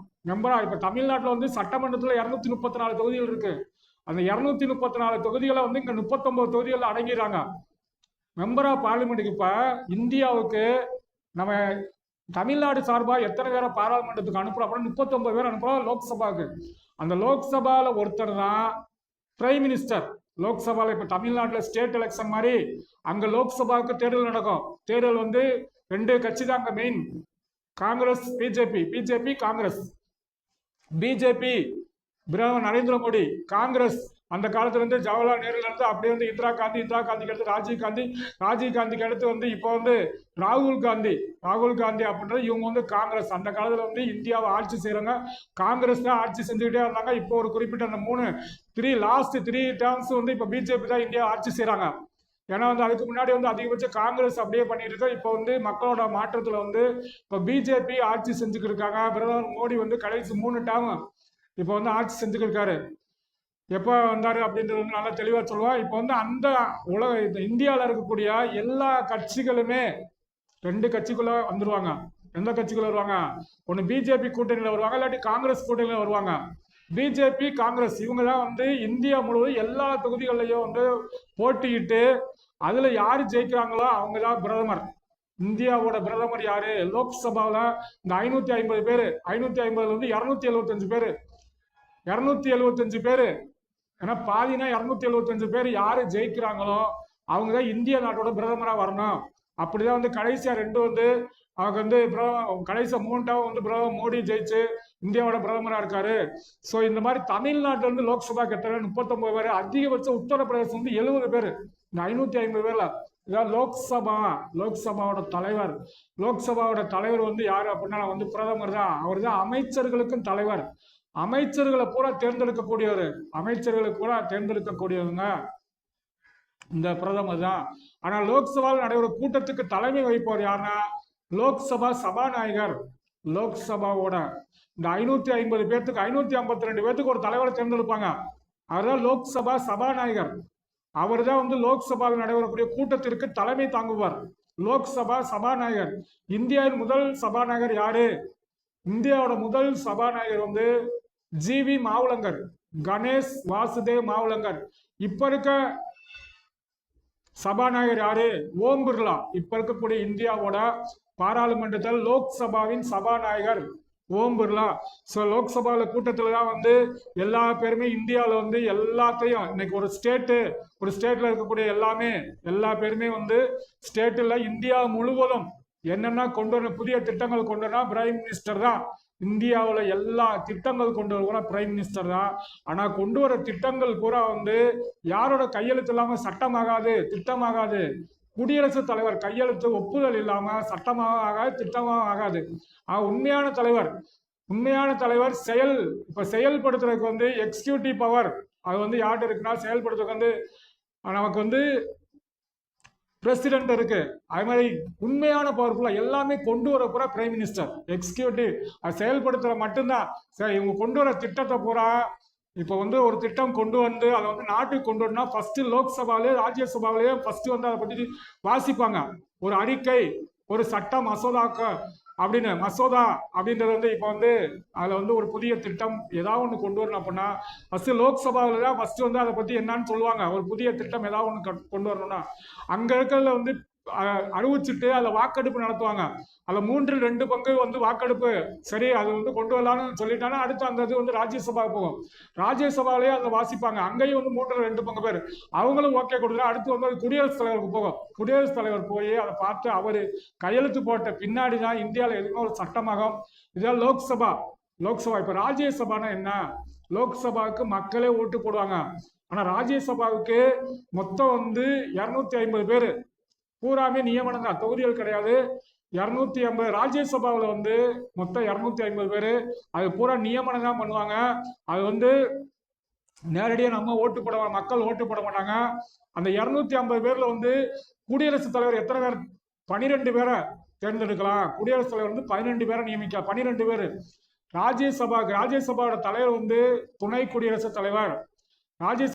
இப்போ தமிழ்நாட்டில் வந்து சட்டமன்றத்தில் 234 தொகுதிகள் இருக்கு. அந்த 234 தொகுதிகளை வந்து இங்கே 39 தொகுதிகள் அடங்கிடுறாங்க. மெம்பர் ஆஃப் பார்லிமெண்ட்டுக்கு இப்போ இந்தியாவுக்கு நம்ம தமிழ்நாடு சார்பாக எத்தனை பேரை பாராளுமன்றத்துக்கு அனுப்புறோம் அப்படின்னா 39 பேர் அனுப்புறோம் லோக்சபாவுக்கு. அந்த லோக்சபாவில் ஒருத்தர் தான் பிரைம் மினிஸ்டர். லோக்சபாவில் இப்போ தமிழ்நாட்டில் ஸ்டேட் எலெக்ஷன் மாதிரி அங்கே லோக்சபாவுக்கு தேர்தல் நடக்கும். தேர்தல் வந்து 2 கட்சி தான் அங்கே main, Congress BJP Congress. BJP Narendra Modi, Congress அந்த காலத்துல இருந்து ஜவஹர்லால் நேருல இருந்து அப்படியே வந்து இந்திரா காந்திக்கு அடுத்து ராஜீவ் காந்திக்கு அடுத்து வந்து இப்போ வந்து ராகுல் காந்தி அப்படின்றது இவங்க வந்து காங்கிரஸ். அந்த காலத்துல வந்து இந்தியாவை ஆட்சி செய்யறவங்க காங்கிரஸ் தான் ஆட்சி செஞ்சுக்கிட்டே இருந்தாங்க. இப்போ ஒரு குறிப்பிட்ட அந்த லாஸ்ட் 3 டேர்ம்ஸ் வந்து இப்போ பிஜேபி தான் இந்தியா ஆட்சி செய்யறாங்க. ஏன்னா வந்து அதுக்கு முன்னாடி வந்து அதிகபட்சம் காங்கிரஸ் அப்படியே பண்ணிட்டு இருக்கோம். இப்போ வந்து மக்களோட மாற்றத்துல வந்து இப்போ பிஜேபி ஆட்சி செஞ்சுக்கிட்டு இருக்காங்க. பிரதமர் மோடி வந்து கடைசி 3 டேர்ம் இப்போ வந்து ஆட்சி செஞ்சுக்கிட்டு இருக்காரு. எப்போ வந்தாரு அப்படின்றது வந்து நல்லா தெளிவாக சொல்லுவான். இப்போ வந்து அந்த இந்தியாவில் இருக்கக்கூடிய எல்லா கட்சிகளுமே 2 கட்சிக்குள்ள வந்துருவாங்க. எந்த கட்சிக்குள்ள வருவாங்க? ஒன்று பிஜேபி கூட்டணியில் வருவாங்க, இல்லாட்டி காங்கிரஸ் கூட்டணியில் வருவாங்க. பிஜேபி காங்கிரஸ் இவங்க தான் வந்து இந்தியா முழுவதும் எல்லா தொகுதிகள்லையும் வந்து போட்டியிட்டு அதுல யாரு ஜெயிக்கிறாங்களோ அவங்க தான் பிரதமர். இந்தியாவோட பிரதமர் யாரு? லோக்சபாவில் இந்த 550 பேர், 550 வந்து 275 பேர், 275 பேர். ஏன்னா பாதினா 275 பேர் யாரு ஜெயிக்கிறாங்களோ அவங்க தான் இந்திய நாட்டோட பிரதமரா வரணும். அப்படிதான் வந்து கடைசியா 2 வந்து அவங்க வந்து கடைசியா 3 வந்து பிரதமர் மோடி ஜெயிச்சு இந்தியாவோட பிரதமரா இருக்காரு. ஸோ இந்த மாதிரி தமிழ்நாட்டில இருந்து லோக்சபா கிட்ட 39 பேர், அதிகபட்சம் உத்தரப்பிரதேசம் வந்து 70 பேர். இந்த 550 பேர்ல இதான் லோக்சபாவோட தலைவர். லோக்சபாவோட தலைவர் வந்து யாரு அப்படின்னா வந்து பிரதமர் தான். அவர் தான் அமைச்சர்களுக்கும் தலைவர். அமைச்சர்களை பூரா தேர்ந்தெடுக்கக்கூடியவங்க இந்த பிரதமர் தான். ஆனா லோக்சபாவில் நடைபெற கூட்டத்துக்கு தலைமை வகிப்பவர் யாருன்னா லோக்சபா சபாநாயகர். லோக்சபாவோட இந்த 550 பேர்த்துக்கு 552 பேர்த்துக்கு ஒரு தலைவரை தேர்ந்தெடுப்பாங்க. அவர்தான் லோக்சபா சபாநாயகர். அவர் தான் வந்து லோக்சபாவில் நடைபெறக்கூடிய கூட்டத்திற்கு தலைமை தாங்குவார். லோக்சபா சபாநாயகர். இந்தியாவின் முதல் சபாநாயகர் யாரு? இந்தியாவோட முதல் சபாநாயகர் வந்து ஜிவி மாவுலங்கர், கணேஷ் வாசுதேவ் மாவுலங்கர். இப்ப இருக்க சபாநாயகர் யாரு? ஓம் பிர்லா. இப்ப இருக்கக்கூடிய இந்தியாவோட பாராளுமன்றத்தில் லோக்சபாவின் சபாநாயகர் ஓம் பிர்லா. ஸோ லோக்சபாவில் கூட்டத்தில் தான் வந்து எல்லா பேருமே இந்தியாவில் வந்து எல்லாத்தையும் இன்னைக்கு ஒரு ஸ்டேட்ல இருக்கக்கூடிய எல்லா பேருமே வந்து ஸ்டேட்டில் இந்தியா முழுவதும் என்னென்ன கொண்டு வர புதிய திட்டங்கள் கொண்டு வரா பிரைம் மினிஸ்டர் தான். இந்தியாவில் எல்லா திட்டங்கள் கொண்டு வர பிரைம் மினிஸ்டர் தான். ஆனா கொண்டு வர திட்டங்கள் பூரா வந்து யாரோட கையெழுத்து இல்லாம சட்டமாகாது, திட்டமாகாது. குடியரசுத் தலைவர் கையெழுத்து ஒப்புதல் இல்லாம சட்டமாக ஆகாது, திட்டமாக ஆகாது. உண்மையான தலைவர் செயல்படுத்துறதுக்கு வந்து எக்ஸிக்யூட்டிவ் பவர் அது வந்து யார்கிட்ட இருக்குன்னா செயல்படுத்துறதுக்கு வந்து நமக்கு வந்து பிரசிடென்ட் இருக்கு. அது மாதிரி உண்மையான பவர்ஃபுல்லா எல்லாமே கொண்டு வர பூரா பிரைம் மினிஸ்டர். எக்ஸிக்யூட்டிவ் அது செயல்படுத்துற மட்டும்தான். சரி, இவங்க கொண்டு வர திட்டத்தை பூரா இப்போ வந்து ஒரு திட்டம் கொண்டு வந்து அதை வந்து நாட்டுக்கு கொண்டு வரணும்னா ஃபர்ஸ்ட் லோக்சபாவிலே ராஜ்யசபாவிலேயே ஃபர்ஸ்ட் வந்து அதை பற்றி வாசிப்பாங்க. ஒரு அறிக்கை ஒரு சட்ட மசோதாக்க அப்படின்னு மசோதா அப்படின்றது வந்து இப்போ வந்து அதில் வந்து ஒரு புதிய திட்டம் ஏதாவது ஒன்று கொண்டு வரணும் அப்படின்னா ஃபர்ஸ்ட் லோக்சபாவில் தான் ஃபர்ஸ்ட் வந்து அதை பற்றி என்னன்னு சொல்லுவாங்க. ஒரு புதிய திட்டம் ஏதாவது ஒன்று கொண்டு வரணும்னா அங்கே இருக்கிறதுல வந்து அறிவிச்சுட்டு அதில் வாக்கெடுப்பு நடத்துவாங்க. அதில் 2/3 வந்து வாக்கெடுப்பு சரி அது வந்து கொண்டு வரலாம்னு சொல்லிட்டாங்கன்னா அடுத்து அந்த இது வந்து ராஜ்யசபா போகும். ராஜ்யசபாலேயே அதை வாசிப்பாங்க. அங்கேயும் வந்து 2/3 பேர் அவங்களும் ஓகே கொடுத்தா அடுத்து வந்து அது குடியரசுத் தலைவருக்கு போகும். குடியரசுத் தலைவர் போய் அதை பார்த்து அவர் கையெழுத்து போட்ட பின்னாடி தான் இந்தியாவில் எதுவுமே ஒரு சட்டமாகும். இதுதான் லோக்சபா. இப்போ ராஜ்யசபானா என்ன? லோக்சபாவுக்கு மக்களே ஓட்டு போடுவாங்க. ஆனா ராஜ்யசபாவுக்கு மொத்தம் வந்து 250 பேர் பூராமே நியமனம் தான், தொகுதிகள் கிடையாது. 250 ராஜ்யசபாவில் வந்து மொத்தம் 250 பேர். அது பூரா நியமனம் தான் பண்ணுவாங்க. அது வந்து நேரடியாக நம்ம ஓட்டு போட மக்கள் ஓட்டு போட மாட்டாங்க. அந்த 250 பேர்ல வந்து குடியரசுத் தலைவர் எத்தனை பேர்? 12 பேரை தேர்ந்தெடுக்கலாம். குடியரசுத் தலைவர் வந்து 12 பேரை நியமிக்கலாம். 12 பேர். ராஜ்யசபாவோட தலைவர் வந்து துணை குடியரசுத் தலைவர். ராஜ்யசபா